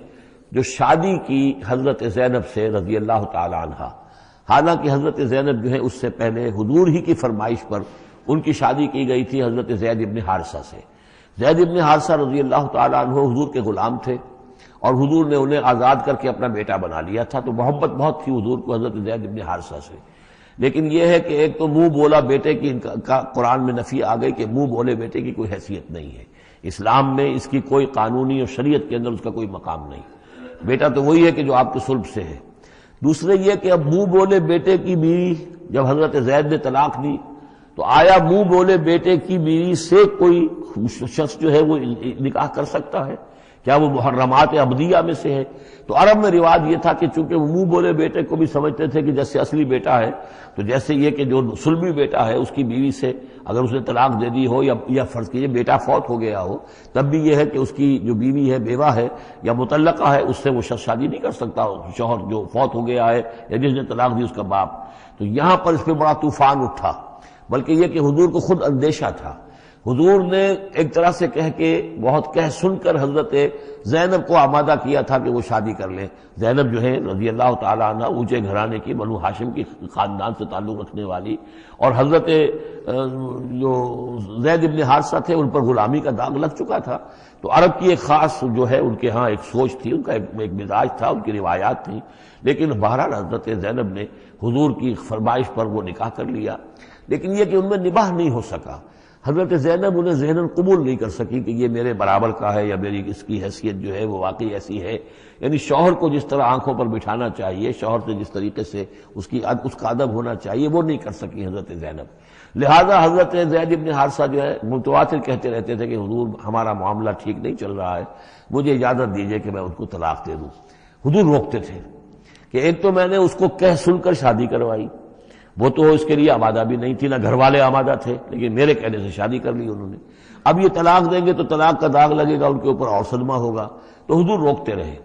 جو شادی کی حضرت زینب سے رضی اللہ تعالی عنہ، حالانکہ حضرت زینب جو ہے اس سے پہلے حضور ہی کی فرمائش پر ان کی شادی کی گئی تھی حضرت زید ابن حارثہ سے۔ زید ابن حارثہ رضی اللہ تعالی عنہ حضور کے غلام تھے، اور حضور نے انہیں آزاد کر کے اپنا بیٹا بنا لیا تھا، تو محبت بہت تھی حضور کو حضرت زید ابن حارثہ سے۔ لیکن یہ ہے کہ ایک تو منہ بولا بیٹے کی کا قرآن میں نفی آ گئی کہ منہ بولے بیٹے کی کوئی حیثیت نہیں ہے، اسلام میں اس کی کوئی قانونی اور شریعت کے اندر اس کا کوئی مقام نہیں، بیٹا تو وہی ہے کہ جو آپ کے صلب سے ہے۔ دوسرے یہ کہ اب منہ بولے بیٹے کی بیوی جب حضرت زید نے طلاق دی تو آیا منہ بولے بیٹے کی بیوی سے کوئی شخص جو ہے وہ نکاح کر سکتا ہے؟ کیا وہ محرمات ابدیہ میں سے ہے؟ تو عرب میں رواج یہ تھا کہ چونکہ وہ منہ بولے بیٹے کو بھی سمجھتے تھے کہ جیسے اصلی بیٹا ہے، تو جیسے یہ کہ جو سلبی بیٹا ہے اس کی بیوی سے اگر اس نے طلاق دے دی ہو یا فرض کیجئے بیٹا فوت ہو گیا ہو، تب بھی یہ ہے کہ اس کی جو بیوی ہے بیوہ ہے یا مطلقہ ہے اس سے وہ شخص شادی نہیں کر سکتا، شوہر جو فوت ہو گیا ہے یا جس نے طلاق دی اس کا باپ۔ تو یہاں پر اس پہ بڑا طوفان اٹھا، بلکہ یہ کہ حضور کو خود اندیشہ تھا۔ حضور نے ایک طرح سے کہہ کے بہت کہہ سن کر حضرت زینب کو آمادہ کیا تھا کہ وہ شادی کر لیں۔ زینب جو ہے رضی اللہ تعالیٰ عنہ اونچے گھرانے کی، بنو ہاشم کی خاندان سے تعلق رکھنے والی، اور حضرت جو زید ابن حارثہ تھے ان پر غلامی کا داغ لگ چکا تھا، تو عرب کی ایک خاص جو ہے ان کے ہاں ایک سوچ تھی، ان کا ایک مزاج تھا، ان کی روایات تھیں، لیکن بہرحال حضرت زینب نے حضور کی فرمائش پر وہ نکاح کر لیا، لیکن یہ کہ ان میں نباہ نہیں ہو سکا۔ حضرت زینب انہیں ذہناً قبول نہیں کر سکی کہ یہ میرے برابر کا ہے یا میری اس کی حیثیت جو ہے وہ واقعی ایسی ہے، یعنی شوہر کو جس طرح آنکھوں پر بٹھانا چاہیے، شوہر سے جس طریقے سے اس کا ادب ہونا چاہیے وہ نہیں کر سکی حضرت زینب۔ لہذا حضرت زید ابن حارثہ جو ہے متواتر کہتے رہتے تھے کہ حضور ہمارا معاملہ ٹھیک نہیں چل رہا ہے، مجھے اجازت دیجیے کہ میں ان کو طلاق دے دوں۔ حضور روکتے تھے کہ ایک تو میں نے اس کو کہہ سن کر شادی کروائی، وہ تو اس کے لیے آمادہ بھی نہیں تھی، نہ گھر والے آمادہ تھے، لیکن میرے کہنے سے شادی کر لی انہوں نے، اب یہ طلاق دیں گے تو طلاق کا داغ لگے گا ان کے اوپر اور صدمہ ہوگا، تو حضور روکتے رہے۔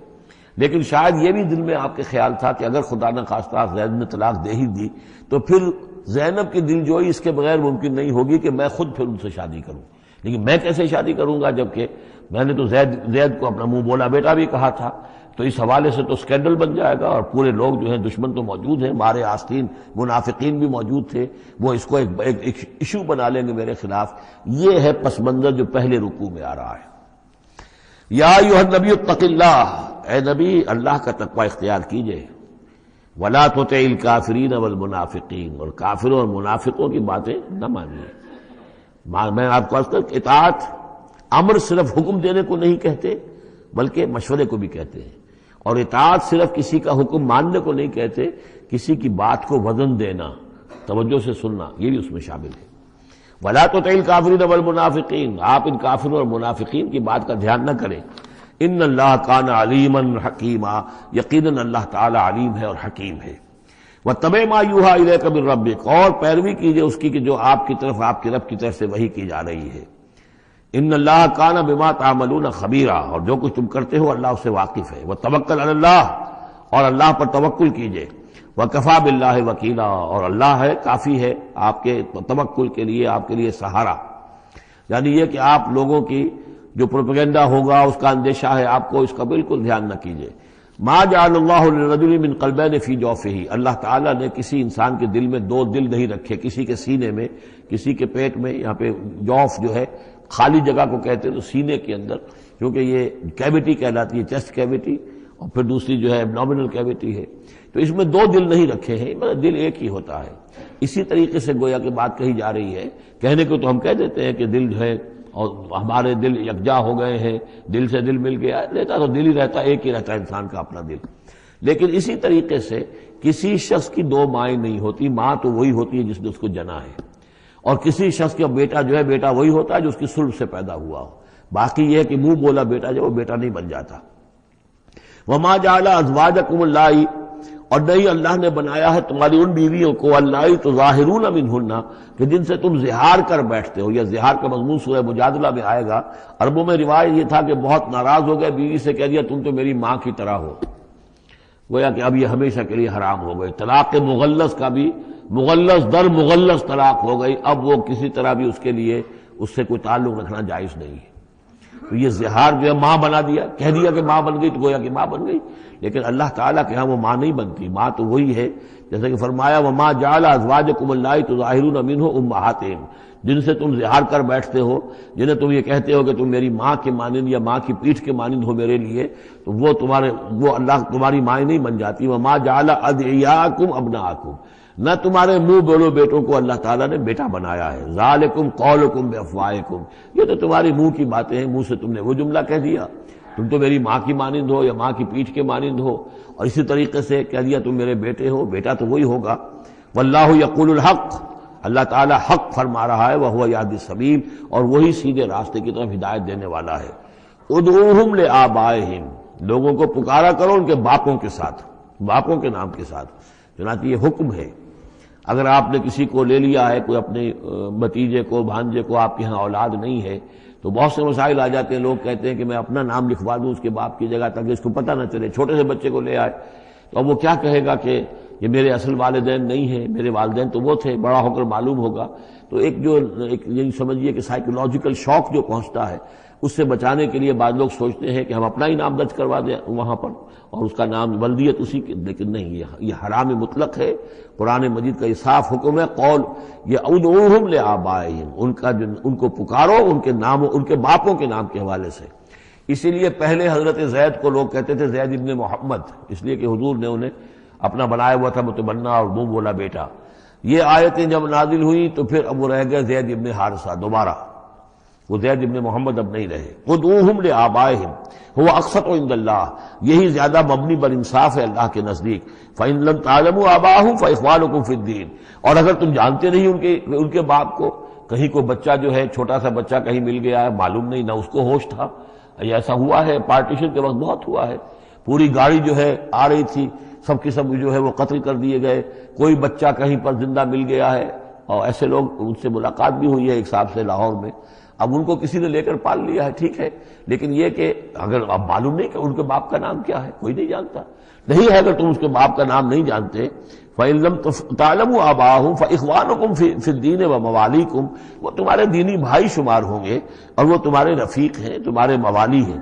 لیکن شاید یہ بھی دل میں آپ کے خیال تھا کہ اگر خدا نہ خواستہ زید نے طلاق دے ہی دی تو پھر زینب کی دل جوئی اس کے بغیر ممکن نہیں ہوگی کہ میں خود پھر ان سے شادی کروں، لیکن میں کیسے شادی کروں گا جبکہ میں نے تو زید کو اپنا منہ بولا بیٹا بھی کہا تھا، تو اس حوالے سے تو اسکینڈل بن جائے گا، اور پورے لوگ جو ہیں دشمن تو موجود ہیں، مارے آستین منافقین بھی موجود تھے، وہ اس کو ایک ایشو بنا لیں گے میرے خلاف۔ یہ ہے پس منظر جو پہلے رکوع میں آ رہا ہے۔ یا ایھا النبی اتق اللہ، اے نبی اللہ کا تقوی اختیار کیجئے، ولا تطع الکافرین والمنافقین، اور کافروں اور منافقوں کی باتیں نہ مانیے۔ میں آپ کو اطاعت امر صرف حکم دینے کو نہیں کہتے بلکہ مشورے کو بھی کہتے ہیں، اور اطاعت صرف کسی کا حکم ماننے کو نہیں کہتے، کسی کی بات کو وزن دینا، توجہ سے سننا، یہ بھی اس میں شامل ہے۔ وَلَا تُطِعِ الْكَافِرِينَ وَالْمُنَافِقِينَ، آپ ان کافروں اور منافقین کی بات کا دھیان نہ کریں۔ ان اللہ کان علیما حکیما، یقیناً اللہ تعالی علیم ہے اور حکیم ہے۔ وَاتَّبِعْ مَا یوحیٰ الیک من ربک، اور پیروی کیجئے اس کی کہ جو آپ کی طرف، آپ کے رب کی طرف سے وحی کی جا رہی ہے۔ ان اللہ کان بما تعملون خبیرا، اور جو کچھ تم کرتے ہو اللہ اس سے واقف ہے۔ وتوکل علی اللہ، اور اللہ پر توکل کیجئے۔ وکفیٰ باللہ وکیلا، اور اللہ ہے کافی ہے آپ کے توکل کے لیے، آپ کے لیے سہارا۔ یعنی یہ کہ آپ لوگوں کی جو پروپیگنڈا ہوگا اس کا اندیشہ ہے آپ کو، اس کا بالکل دھیان نہ کیجئے۔ ما جعل اللہ لرجل من قلبین فی جوفہ، اللہ تعالیٰ نے کسی انسان کے دل میں دو دل نہیں رکھے، کسی کے سینے میں، کسی کے پیٹ میں، یہاں پہ جوف جو ہے خالی جگہ کو کہتے ہیں، تو سینے کے اندر، کیونکہ یہ کیویٹی کہلاتی ہے، چیسٹ کیویٹی، اور پھر دوسری جو ہے ایبڈومینل کیویٹی ہے، تو اس میں دو دل نہیں رکھے ہیں، مگر دل ایک ہی ہوتا ہے۔ اسی طریقے سے گویا کہ بات کہی جا رہی ہے، کہنے کو تو ہم کہہ دیتے ہیں کہ دل جو ہے اور ہمارے دل یکجا ہو گئے ہیں، دل سے دل مل گیا، رہتا تو دل ہی رہتا، ایک ہی رہتا ہے انسان کا اپنا دل۔ لیکن اسی طریقے سے کسی شخص کی دو مائیں نہیں ہوتی، ماں تو وہی ہوتی ہے جس نے اس کو جنا ہے، اور کسی شخص کا بیٹا جو ہے، بیٹا وہی ہوتا ہے جو اس کی صلب سے پیدا ہوا ہو۔ باقی یہ ہے کہ منہ بولا بیٹا جو وہ بیٹا نہیں بن جاتا۔ وما جعل ازواجکم اللہ، اور نہیں اللہ نے بنایا ہے تمہاری ان بیویوں کو، اللہ تظاہرون منہن، کہ جن سے تم زہار کر بیٹھتے ہو۔ یہ زہار کا مضمون سورہ مجادلہ میں آئے گا۔ عربوں میں روایت یہ تھا کہ بہت ناراض ہو گئے، بیوی سے کہہ دیا تم تو میری ماں کی طرح ہو، گویا کہ اب یہ ہمیشہ کے لیے حرام ہو گئی۔ طلاق مغلظ کا بھی مغلظ در مغلظ طلاق ہو گئی، اب وہ کسی طرح بھی اس کے لیے اس سے کوئی تعلق رکھنا جائز نہیں ہے۔ تو یہ زہار جو ہے ماں بنا دیا، کہہ دیا کہ ماں بن گئی تو گویا کہ ماں بن گئی، لیکن اللہ تعالیٰ کے ہاں وہ ماں نہیں بنتی، ماں تو وہی ہے، جیسے کہ فرمایا وما جعل ازواجکم اللہ تظاہرون منہ امہاتہم، جن سے تم زہار کر بیٹھتے ہو، جنہیں تم یہ کہتے ہو کہ تم میری ماں کے مانند یا ماں کی پیٹھ کے مانند ہو میرے لیے، تو وہ اللہ تمہاری مائیں نہیں بن جاتی۔ وما جعل ادعیاکم ابناءکم، نہ تمہارے منہ بولو بیٹوں کو اللہ تعالیٰ نے بیٹا بنایا ہے۔ ذالکم قولکم بافواہکم، یہ تو تمہاری منہ کی باتیں ہیں، منہ سے تم نے وہ جملہ کہہ دیا، تم تو میری ماں کی مانند ہو یا ماں کی پیٹھ کے مانند ہو، اور اسی طریقے سے کہہ دیا تم میرے بیٹے ہو، بیٹا تو وہی ہوگا۔ واللہ یقول الحق، اللہ تعالیٰ حق فرما رہا ہے، وہو یہدی السبیل، اور وہی سیدھے راستے کی طرف ہدایت دینے والا ہے۔ ادعوہم لآبائہم، لوگوں کو پکارا کرو ان کے باپوں کے ساتھ، باپوں کے نام کے ساتھ، چنانچہ یہ حکم ہے۔ اگر آپ نے کسی کو لے لیا ہے، کوئی اپنے بھتیجے کو، بھانجے کو، آپ کے ہاں اولاد نہیں ہے، تو بہت سے مسائل آ جاتے ہیں، لوگ کہتے ہیں کہ میں اپنا نام لکھوا دوں اس کے باپ کی جگہ تاکہ اس کو پتہ نہ چلے، چھوٹے سے بچے کو لے آئے تو اب وہ کیا کہے گا کہ یہ میرے اصل والدین نہیں ہیں، میرے والدین تو وہ تھے، بڑا ہو کر معلوم ہوگا۔ تو ایک یہی سمجھیے کہ سائیکولوجیکل شوق جو پہنچتا ہے، اس سے بچانے کے لیے بعض لوگ سوچتے ہیں کہ ہم اپنا ہی نام درج کروا دیں وہاں پر اور اس کا نام ولدیت اسی کی، لیکن نہیں، یہ حرام مطلق ہے۔ قرآن مجید کا یہ صاف حکم ہے، قول یہ ادعوہم لآبائہم، ان کو پکارو ان کے نام، ان کے باپوں کے نام کے حوالے سے۔ اسی لیے پہلے حضرت زید کو لوگ کہتے تھے زید ابن محمد، اس لیے کہ حضور نے انہیں اپنا بنایا ہوا تھا متبنہ اور منہ بولا بیٹا۔ یہ آیتیں جب نازل ہوئی تو پھر اب وہ رہ گئے زید ابن حارثہ، دوبارہ وہ زید ابن محمد اب نہیں رہے۔ ادعوہم لآبائہم هو اقسط عند اللہ، یہی زیادہ مبنی بر انصاف ہے اللہ کے نزدیک۔ فإن لم تعلموا آباءهم فإخوانكم في الدين، اور اگر تم جانتے نہیں ان کے باپ کو، کہیں کوئی بچہ جو ہے، چھوٹا سا بچہ کہیں مل گیا ہے، معلوم نہیں، نہ اس کو ہوش تھا، ایسا ہوا ہے پارٹیشن کے وقت بہت ہوا ہے، پوری گاڑی جو ہے آ رہی تھی، سب کے سب جو ہے وہ قتل کر دیے گئے، کوئی بچہ کہیں پر زندہ مل گیا ہے، اور ایسے لوگ، ان سے ملاقات بھی ہوئی ہے ایک صاحب سے لاہور میں، اب ان کو کسی نے لے کر پال لیا ہے، ٹھیک ہے، لیکن یہ کہ اگر اب معلوم نہیں کہ ان کے باپ کا نام کیا ہے، کوئی نہیں جانتا، نہیں ہے اگر تم اس کے باپ کا نام نہیں جانتے، فَإِن لَمْ تَعْلَمُوا آبَاءَهُمْ فَإِخْوَانُكُمْ فِي الدِّينِ وَمَوَالِيكُمْ، وہ تمہارے دینی بھائی شمار ہوں گے اور وہ تمہارے رفیق ہیں، تمہارے موالی ہیں۔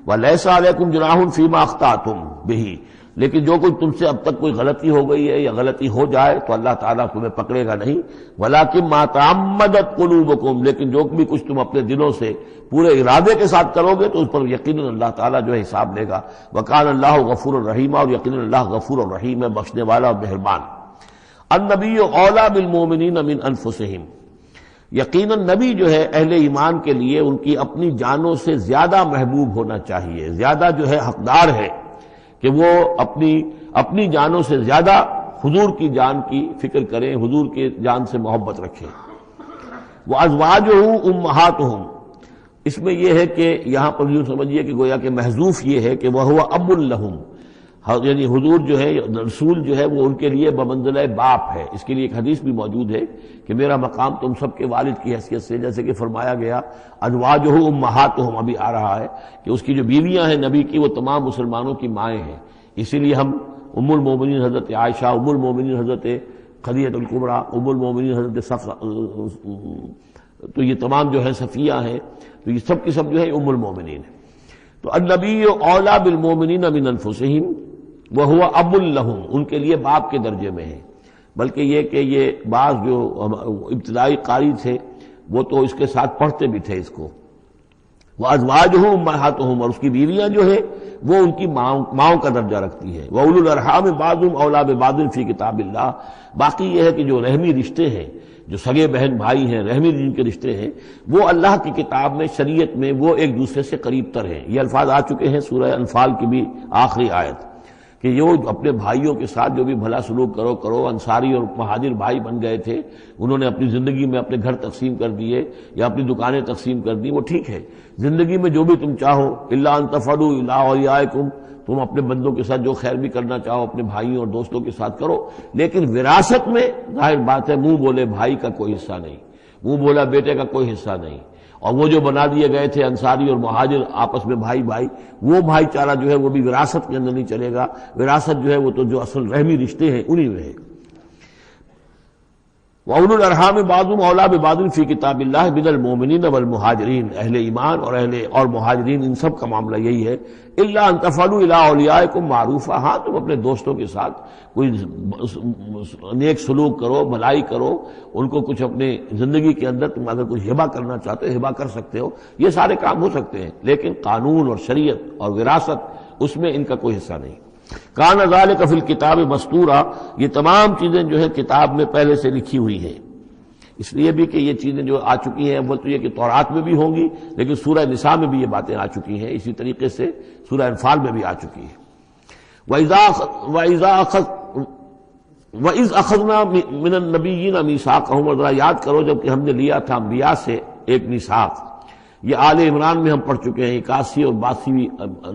وَلَيْسَ عَلَيْكُمْ جُنَاحٌ فِيمَا أَخْطَأْتُمْ بِهِ، لیکن جو کچھ تم سے اب تک کوئی غلطی ہو گئی ہے یا غلطی ہو جائے تو اللہ تعالیٰ تمہیں پکڑے گا نہیں۔ وَلَكِن مَا تَعَمَّدَتْ قُلُوبُكُمْ، لیکن جو بھی کچھ تم اپنے دلوں سے پورے ارادے کے ساتھ کرو گے تو اس پر یقیناً اللہ تعالیٰ جو ہے حساب لے گا۔ وَكَانَ اللَّهُ غَفُورًا رَحِيمًا، اور یقیناً اللہ غفور اور رحیم ہے، بخشنے والا اور مہربان۔ النبی اولیٰ بالمؤمنین من انفسہم، یقیناً نبی جو ہے اہل ایمان کے لیے ان کی اپنی جانوں سے زیادہ محبوب ہونا چاہیے، زیادہ جو ہے حقدار ہے کہ وہ اپنی جانوں سے زیادہ حضور کی جان کی فکر کریں، حضور کی جان سے محبت رکھیں۔ وَأَزْوَاجُهُ أُمَّهَاتُهُمْ، اس میں یہ ہے کہ یہاں پر یوں سمجھیے کہ گویا کہ محذوف یہ ہے کہ وَهُوَ أَبٌ لَهُمْ، یعنی حضور جو ہے، رسول جو ہے وہ ان کے لیے بمنزلہ باپ ہے۔ اس کے لیے ایک حدیث بھی موجود ہے کہ میرا مقام تم سب کے والد کی حیثیت سے، جیسے کہ فرمایا گیا ازواجہ امہاتہم، ابھی آ رہا ہے کہ اس کی جو بیویاں ہیں نبی کی وہ تمام مسلمانوں کی مائیں ہیں۔ اسی لیے ہم ام المومنین حضرت عائشہ، ام المومنین حضرت خدیجہ الکبریٰ، ام المومنین حضرت صفیہ، تو یہ تمام جو ہے صفیہ ہیں، تو یہ سب کی سب جو ہے ام المومنین ہیں۔ تو النبی اولا بالمومنین من انفسہم وہو اب لہم، ان کے لیے باپ کے درجے میں ہے۔ بلکہ یہ کہ یہ بعض جو ابتدائی قاری تھے وہ تو اس کے ساتھ پڑھتے بھی تھے اس کو، وازواجہ امہاتہم، اور اس کی بیویاں جو ہے وہ ان کی ماؤں کا درجہ رکھتی ہیں۔ وَأُولُو الْأَرْحَامِ بَعْضُهُمْ أَوْلَىٰ بِبَعْضٍ فِي کتاب اللہ۔ باقی یہ ہے کہ جو رحمی رشتے ہیں، جو سگے بہن بھائی ہیں، رحمی جن کے رشتے ہیں، وہ اللہ کی کتاب میں، شریعت میں وہ ایک دوسرے سے قریب تر ہیں۔ یہ الفاظ آ چکے ہیں سورہ انفال کی بھی آخری آیت کہ جو اپنے بھائیوں کے ساتھ جو بھی بھلا سلوک کرو۔ انصاری اور مہاجر بھائی بن گئے تھے، انہوں نے اپنی زندگی میں اپنے گھر تقسیم کر دیے یا اپنی دکانیں تقسیم کر دی، وہ ٹھیک ہے۔ زندگی میں جو بھی تم چاہو، الا ان تفعلوا الی اولیاءکم، تم اپنے بندوں کے ساتھ جو خیر بھی کرنا چاہو اپنے بھائیوں اور دوستوں کے ساتھ کرو، لیکن وراثت میں ظاہر بات ہے منہ بولے بھائی کا کوئی حصہ نہیں، منہ بولا بیٹے کا کوئی حصہ نہیں۔ اور وہ جو بنا دیے گئے تھے انصاری اور مہاجر آپس میں بھائی بھائی، وہ بھائی چارہ جو ہے وہ بھی وراثت کے اندر نہیں چلے گا۔ وراثت جو ہے وہ تو جو اصل رحمی رشتے ہیں انہی میں ہے۔ وَأُولُو الْأَرْحَامِ بَعْضُهُمْ أَوْلَىٰ بِبَعْضٍ فِي کتاب اللہ مِنَ الْمُؤْمِنِينَ وَالْمُهَاجِرِينَ، اہل ایمان اور مہاجرین، ان سب کا معاملہ یہی ہے۔ اِلَّا أَن تَفْعَلُوا إِلَىٰ أَوْلِيَائِكُمْ مَعْرُوفًا، ہاں تم اپنے دوستوں کے ساتھ کوئی نیک سلوک کرو، بھلائی کرو، ان کو کچھ اپنے زندگی کے اندر تم اگر کچھ ہبہ کرنا چاہتے ہو ہبہ کر سکتے ہو، یہ سارے کام ہو سکتے ہیں، لیکن قانون اور شریعت اور وراثت اس میں ان کا کوئی حصہ نہیں۔ کان ذالک فی الکتاب مستورا، یہ تمام چیزیں جو ہے کتاب میں پہلے سے لکھی ہوئی ہیں۔ اس لیے بھی کہ یہ چیزیں جو آ چکی ہیں، اول تو یہ کہ تورات میں بھی ہوں گی، لیکن سورہ نساء میں بھی یہ باتیں آ چکی ہیں، اسی طریقے سے سورہ انفال میں بھی آ چکی ہیں۔ وَإِذْ أَخَذْنَا مِنَ النَّبِيِّينَ مِيثَاقَهُمْ، اور ذرا یاد کرو جب کہ ہم نے لیا تھا انبیاء سے ایک میثاق۔ یہ آل عمران میں ہم پڑھ چکے ہیں، 81 اور 82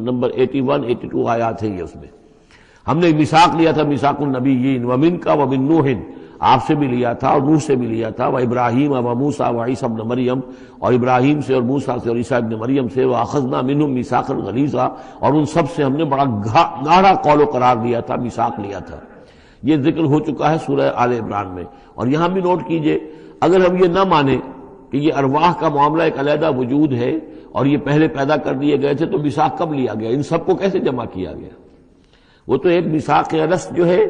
نمبر 81 82 آیات ہیں یہ، اس میں ہم نے میثاق لیا تھا، میثاق النبیین، ومنک ومن نوح، آپ سے بھی لیا تھا اور نوح سے بھی لیا تھا، وابراہیم وموسیٰ وعیسیٰ ابن مریم، اور ابراہیم سے اور موسیٰ سے اور عیسیٰ ابن مریم سے، واخذنا منہم میثاقا غلیظا، اور ان سب سے ہم نے بڑا گاڑا قول و قرار لیا تھا، میثاق لیا تھا۔ یہ ذکر ہو چکا ہے سورہ آل عمران میں۔ اور یہاں بھی نوٹ کیجئے، اگر ہم یہ نہ مانیں کہ یہ ارواح کا معاملہ ایک علیحدہ وجود ہے اور یہ پہلے پیدا کر دیے گئے تھے، تو میثاق کب لیا گیا؟ ان سب کو کیسے جمع کیا گیا؟ وہ تو ایک میثاق الست جو ہے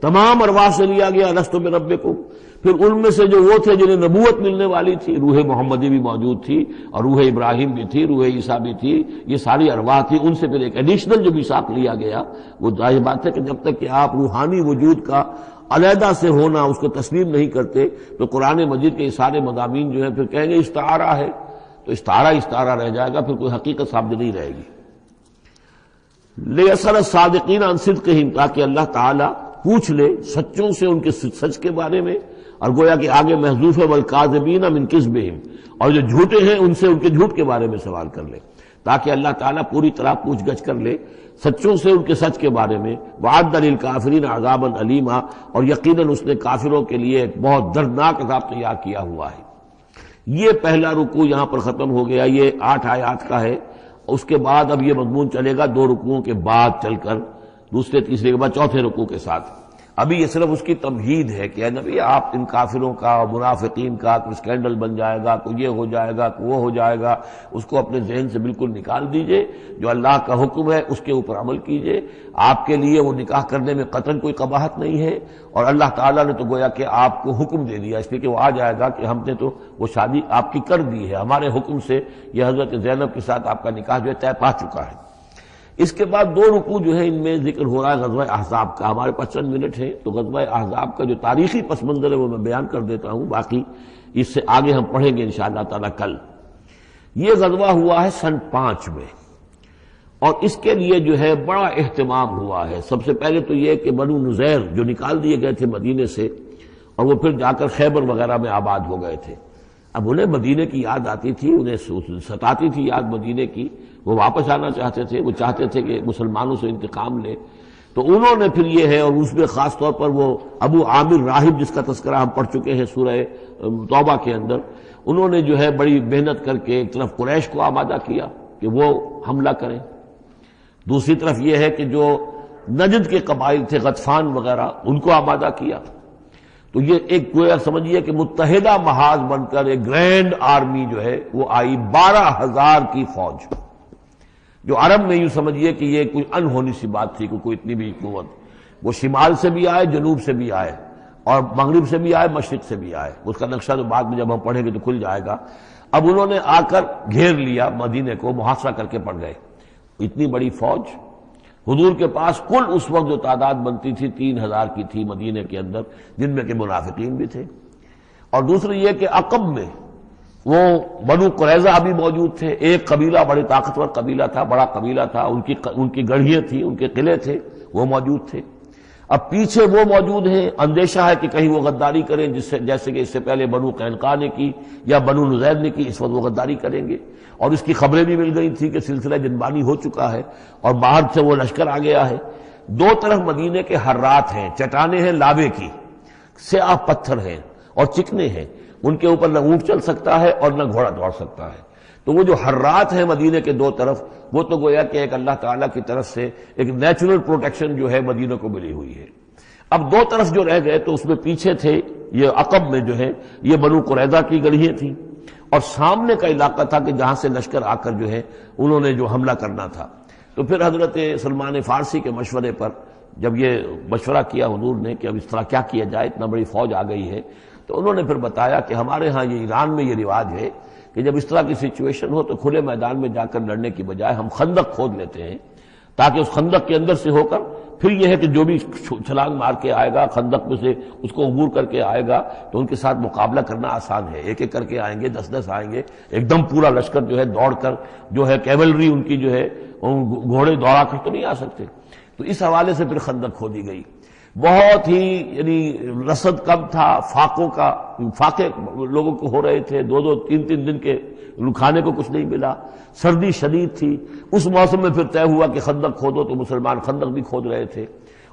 تمام ارواح سے لیا گیا، الست بربکم۔ پھر ان میں سے جو وہ تھے جنہیں نبوت ملنے والی تھی، روح محمدی بھی موجود تھی اور روح ابراہیم بھی تھی، روح عیسیٰ بھی تھی، یہ ساری ارواح تھی، ان سے پھر ایک ایڈیشنل جو میثاق لیا گیا۔ وہ ظاہر بات ہے کہ جب تک کہ آپ روحانی وجود کا علیحدہ سے ہونا اس کو تسلیم نہیں کرتے، تو قرآن مجید کے یہ سارے مضامین جو ہیں پھر کہیں گے استعارہ ہے، تو استعارہ رہ جائے گا، پھر کوئی حقیقت ثابت نہیں رہے گی۔ لِيَسْأَلَ الصَّادِقِينَ عَنْ صِدْقِهِمْ، تاکہ اللہ تعالیٰ پوچھ لے سچوں سے ان کے سچ کے بارے میں، اور گویا کہ آگے محذوف ہے وَالْكَاذِبِينَ مِنْ كِذْبِهِمْ، اور جو جھوٹے ہیں ان سے ان کے جھوٹ کے بارے میں سوال کر لے، تاکہ اللہ تعالیٰ پوری طرح پوچھ گچھ کر لے سچوں سے ان کے سچ کے بارے میں۔ وَعَدَّ لِلْكَافِرِينَ عَذَابًا أَلِيمًا، اور یقیناً اس نے کافروں کے لیے ایک بہت دردناک عذاب تیار کیا ہوا ہے۔ یہ پہلا رکوع یہاں پر ختم ہو گیا، یہ 8 آیات کا ہے۔ اس کے بعد اب یہ مضمون چلے گا 2 رکوعوں کے بعد چل کر، دوسرے تیسرے کے بعد چوتھے رکوع کے ساتھ۔ ابھی یہ صرف اس کی تمہید ہے کہ اے نبی آپ ان کافروں کا اور منافقین کا کوئی اسکینڈل بن جائے گا، کوئی یہ ہو جائے گا، کوئی وہ ہو جائے گا، اس کو اپنے ذہن سے بالکل نکال دیجئے۔ جو اللہ کا حکم ہے اس کے اوپر عمل کیجئے۔ آپ کے لیے وہ نکاح کرنے میں قطعاً کوئی قباحت نہیں ہے، اور اللہ تعالیٰ نے تو گویا کہ آپ کو حکم دے دیا، اس لیے کہ وہ آ جائے گا کہ ہم نے تو وہ شادی آپ کی کر دی ہے، ہمارے حکم سے یہ حضرت زینب کے ساتھ آپ کا نکاح جو ہے طے پا چکا ہے۔ اس کے بعد 2 رکوع جو ہے ان میں ذکر ہو رہا ہے غزوہ احزاب کا۔ ہمارے پاس چند منٹ ہیں تو غزوہ احزاب کا جو تاریخی پس منظر ہے وہ میں بیان کر دیتا ہوں، باقی اس سے آگے ہم پڑھیں گے انشاءاللہ تعالی کل۔ یہ غزوہ ہوا ہے سن 5 میں، اور اس کے لیے جو ہے بڑا اہتمام ہوا ہے۔ سب سے پہلے تو یہ کہ بنو نذیر جو نکال دیے گئے تھے مدینے سے اور وہ پھر جا کر خیبر وغیرہ میں آباد ہو گئے تھے، اب انہیں مدینے کی یاد آتی تھی، انہیں ستاتی تھی یاد مدینے کی، وہ واپس آنا چاہتے تھے، وہ چاہتے تھے کہ مسلمانوں سے انتقام لے۔ تو انہوں نے پھر یہ ہے، اور اس میں خاص طور پر وہ ابو عامر راہب جس کا تذکرہ ہم پڑھ چکے ہیں سورہ توبہ کے اندر، انہوں نے جو ہے بڑی محنت کر کے ایک طرف قریش کو آمادہ کیا کہ وہ حملہ کریں، دوسری طرف یہ ہے کہ جو نجد کے قبائل تھے غطفان وغیرہ ان کو آمادہ کیا۔ تو یہ ایک گویا سمجھیے کہ متحدہ محاذ بن کر ایک گرینڈ آرمی جو ہے وہ آئی، 12,000 کی فوج، جو عرب میں یوں سمجھیے کہ یہ کوئی انہونی سی بات تھی کہ کوئی اتنی بھی قوت، وہ شمال سے بھی آئے، جنوب سے بھی آئے، اور مغرب سے بھی آئے، مشرق سے بھی آئے۔ اس کا نقشہ تو بعد میں جب ہم پڑھیں گے تو کھل جائے گا۔ اب انہوں نے آ کر گھیر لیا مدینے کو، محاصرہ کر کے پڑ گئے۔ اتنی بڑی فوج حضور کے پاس کل اس وقت جو تعداد بنتی تھی 3,000 کی تھی مدینے کے اندر، جن میں کہ منافقین بھی تھے۔ اور دوسری یہ کہ عقب میں وہ بنو قریظہ بھی موجود تھے، ایک قبیلہ بڑے طاقتور قبیلہ تھا، بڑا قبیلہ تھا، ان کی گڑھیاں تھیں، ان کے قلعے تھے، وہ موجود تھے۔ اب پیچھے وہ موجود ہیں، اندیشہ ہے کہ کہیں وہ غداری کریں، جیسے کہ اس سے پہلے بنو قینقاع نے کی یا بنو نذیر نے کی، اس وقت وہ غداری کریں گے، اور اس کی خبریں بھی مل گئی تھی کہ سلسلہ جنبانی ہو چکا ہے اور باہر سے وہ لشکر آ گیا ہے۔ دو طرف مدینے کے حرات ہیں، چٹانیں ہیں لاوے کی، سیاہ پتھر ہیں اور چکنے ہیں، ان کے اوپر نہ اونٹ چل سکتا ہے اور نہ گھوڑا دوڑ سکتا ہے۔ تو وہ جو حرات ہیں مدینے کے دو طرف، وہ تو گویا کہ ایک اللہ تعالیٰ کی طرف سے ایک نیچرل پروٹیکشن جو ہے مدینہ کو ملی ہوئی ہے۔ اب دو طرف جو رہ گئے تو اس میں پیچھے تھے یہ عقب میں جو ہے یہ بنو قریظہ کی گڑھیاں تھیں، اور سامنے کا علاقہ تھا کہ جہاں سے لشکر آ کر جو ہے انہوں نے جو حملہ کرنا تھا۔ تو پھر حضرت سلمان فارسی کے مشورے پر جب یہ مشورہ کیا حضور نے کہ اب اس طرح کیا کیا جائے، اتنا بڑی فوج آ گئی ہے، تو انہوں نے پھر بتایا کہ ہمارے ہاں یہ ایران میں یہ رواج ہے کہ جب اس طرح کی سچویشن ہو تو کھلے میدان میں جا کر لڑنے کی بجائے ہم خندق کھود لیتے ہیں، تاکہ اس خندق کے اندر سے ہو کر پھر یہ ہے کہ جو بھی چھلانگ مار کے آئے گا خندق میں سے اس کو عبور کر کے آئے گا تو ان کے ساتھ مقابلہ کرنا آسان ہے، ایک ایک کر کے آئیں گے، 10-10 آئیں گے، ایک دم پورا لشکر جو ہے دوڑ کر جو ہے کیولری ان کی جو ہے گھوڑے دوڑا کر تو نہیں آ سکتے۔ تو اس حوالے سے پھر خندق کھودی گئی، بہت ہی یعنی رسد کم تھا، فاقے لوگوں کو ہو رہے تھے، 2-2 3-3 دن کے کھانے کو کچھ نہیں ملا، سردی شدید تھی۔ اس موسم میں پھر طے ہوا کہ خندق کھودو، تو مسلمان خندق بھی کھود رہے تھے،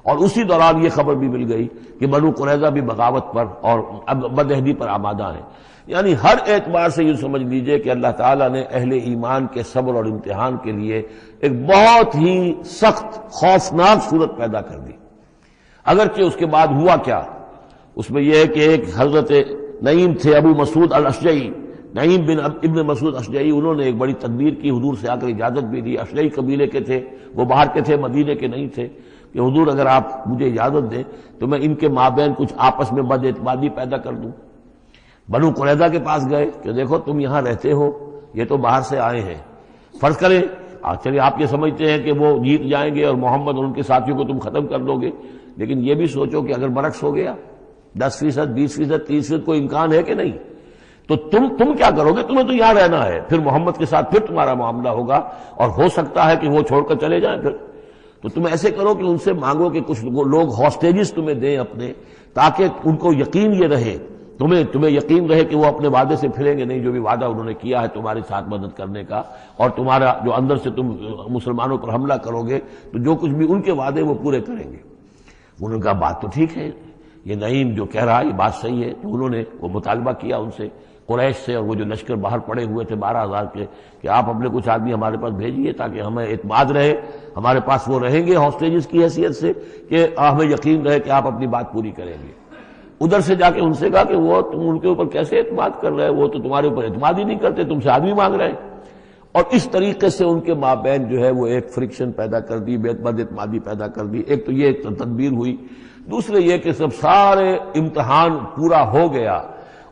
اور اسی دوران یہ خبر بھی مل گئی کہ بنو قریظہ بھی بغاوت پر اور بدعہدی پر آمادہ ہیں۔ یعنی ہر اعتبار سے یہ سمجھ لیجئے کہ اللہ تعالیٰ نے اہل ایمان کے صبر اور امتحان کے لیے ایک بہت ہی سخت خوفناک صورت پیدا کر دی۔ اگرچہ اس کے بعد ہوا کیا، اس میں یہ ہے کہ ایک حضرت نعیم تھے ابو مسعود الاشجعی، نعیم بن ابن مسعود اشجعی، انہوں نے ایک بڑی تدبیر کی، حضور سے آ کر اجازت بھی دی، اشجعی قبیلے کے تھے، وہ باہر کے تھے، مدینے کے نہیں تھے، کہ حضور اگر آپ مجھے اجازت دیں تو میں ان کے مابین کچھ آپس میں بد اعتمادی پیدا کر دوں۔ بنو قریظہ کے پاس گئے کہ دیکھو تم یہاں رہتے ہو، یہ تو باہر سے آئے ہیں، فرض کریں چلیے آپ یہ سمجھتے ہیں کہ وہ جیت جائیں گے اور محمد اور ان کے ساتھیوں کو تم ختم کر دو گے، لیکن یہ بھی سوچو کہ اگر برعکس ہو گیا 10%، 20%، 30% کوئی امکان ہے کہ نہیں، تو تم کیا کرو گے؟ تمہیں تو یہاں رہنا ہے، پھر محمد کے ساتھ پھر تمہارا معاملہ ہوگا، اور ہو سکتا ہے کہ وہ چھوڑ کر چلے جائیں پھر۔ تو تم ایسے کرو کہ ان سے مانگو کہ کچھ لوگ ہاسٹیجز تمہیں دیں اپنے، تاکہ ان کو یقین یہ رہے، تمہیں یقین رہے کہ وہ اپنے وعدے سے پھریں گے نہیں، جو بھی وعدہ انہوں نے کیا ہے تمہارے ساتھ مدد کرنے کا، اور تمہارا جو اندر سے تم مسلمانوں پر حملہ کرو گے تو جو کچھ بھی ان کے وعدے وہ پورے کریں گے۔ انہوں نے کہا بات تو ٹھیک ہے، یہ نعیم جو کہہ رہا ہے یہ بات صحیح ہے۔ تو انہوں نے وہ مطالبہ کیا ان سے، قریش سے، اور وہ جو لشکر باہر پڑے ہوئے تھے 12,000 کے، کہ آپ اپنے کچھ آدمی ہمارے پاس بھیجیے تاکہ ہمیں اعتماد رہے، ہمارے پاس وہ رہیں گے ہاسٹیجز کی حیثیت سے، کہ ہمیں یقین رہے کہ آپ اپنی بات پوری کریں گے۔ ادھر سے جا کے ان سے کہا کہ وہ تم ان کے اوپر کیسے اعتماد کر رہے، وہ تو تمہارے اوپر اعتماد ہی نہیں کرتے، تم سے آدمی مانگ رہے ہیں۔ اور اس طریقے سے ان کے مابین جو ہے وہ ایک فرکشن پیدا کر دی، بد اعتمادی پیدا کر دی۔ ایک تو یہ تدبیر ہوئی، دوسرے یہ کہ سب سارے امتحان پورا ہو گیا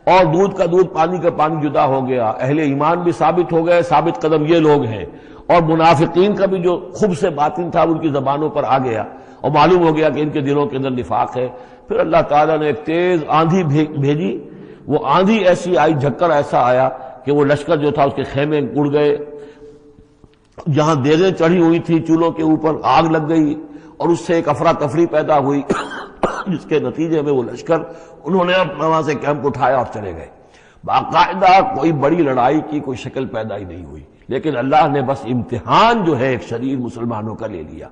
اور دودھ کا دودھ پانی کا پانی جدا ہو گیا، اہل ایمان بھی ثابت ہو گئے، ثابت قدم یہ لوگ ہیں، اور منافقین کا بھی جو خبث باطن تھا ان کی زبانوں پر آ گیا، اور معلوم ہو گیا کہ ان کے دلوں کے اندر نفاق ہے۔ پھر اللہ تعالیٰ نے ایک تیز آندھی بھیجی، وہ آندھی ایسی آئی، جھکڑ ایسا آیا کہ وہ لشکر جو تھا اس کے خیمے اڑ گئے، جہاں دیگیں چڑھی ہوئی تھی چولہوں کے اوپر آگ لگ گئی اور اس سے ایک افراتفری پیدا ہوئی جس کے نتیجے میں وہ لشکر انہوں نے وہاں سے کیمپ اٹھایا اور چلے گئے. باقاعدہ کوئی بڑی لڑائی کی کوئی شکل پیدا ہی نہیں ہوئی، لیکن اللہ نے بس امتحان جو ہے ایک شریر مسلمانوں کا لے لیا.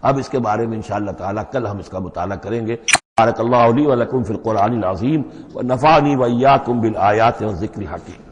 اب اس کے بارے میں انشاءاللہ تعالی کل ہم اس کا مطالعہ کریں گے. بارک اللہ لی و لکم فی القرآن العظیم ونفعنی وإیاکم بالآیات والذکر الحکیم.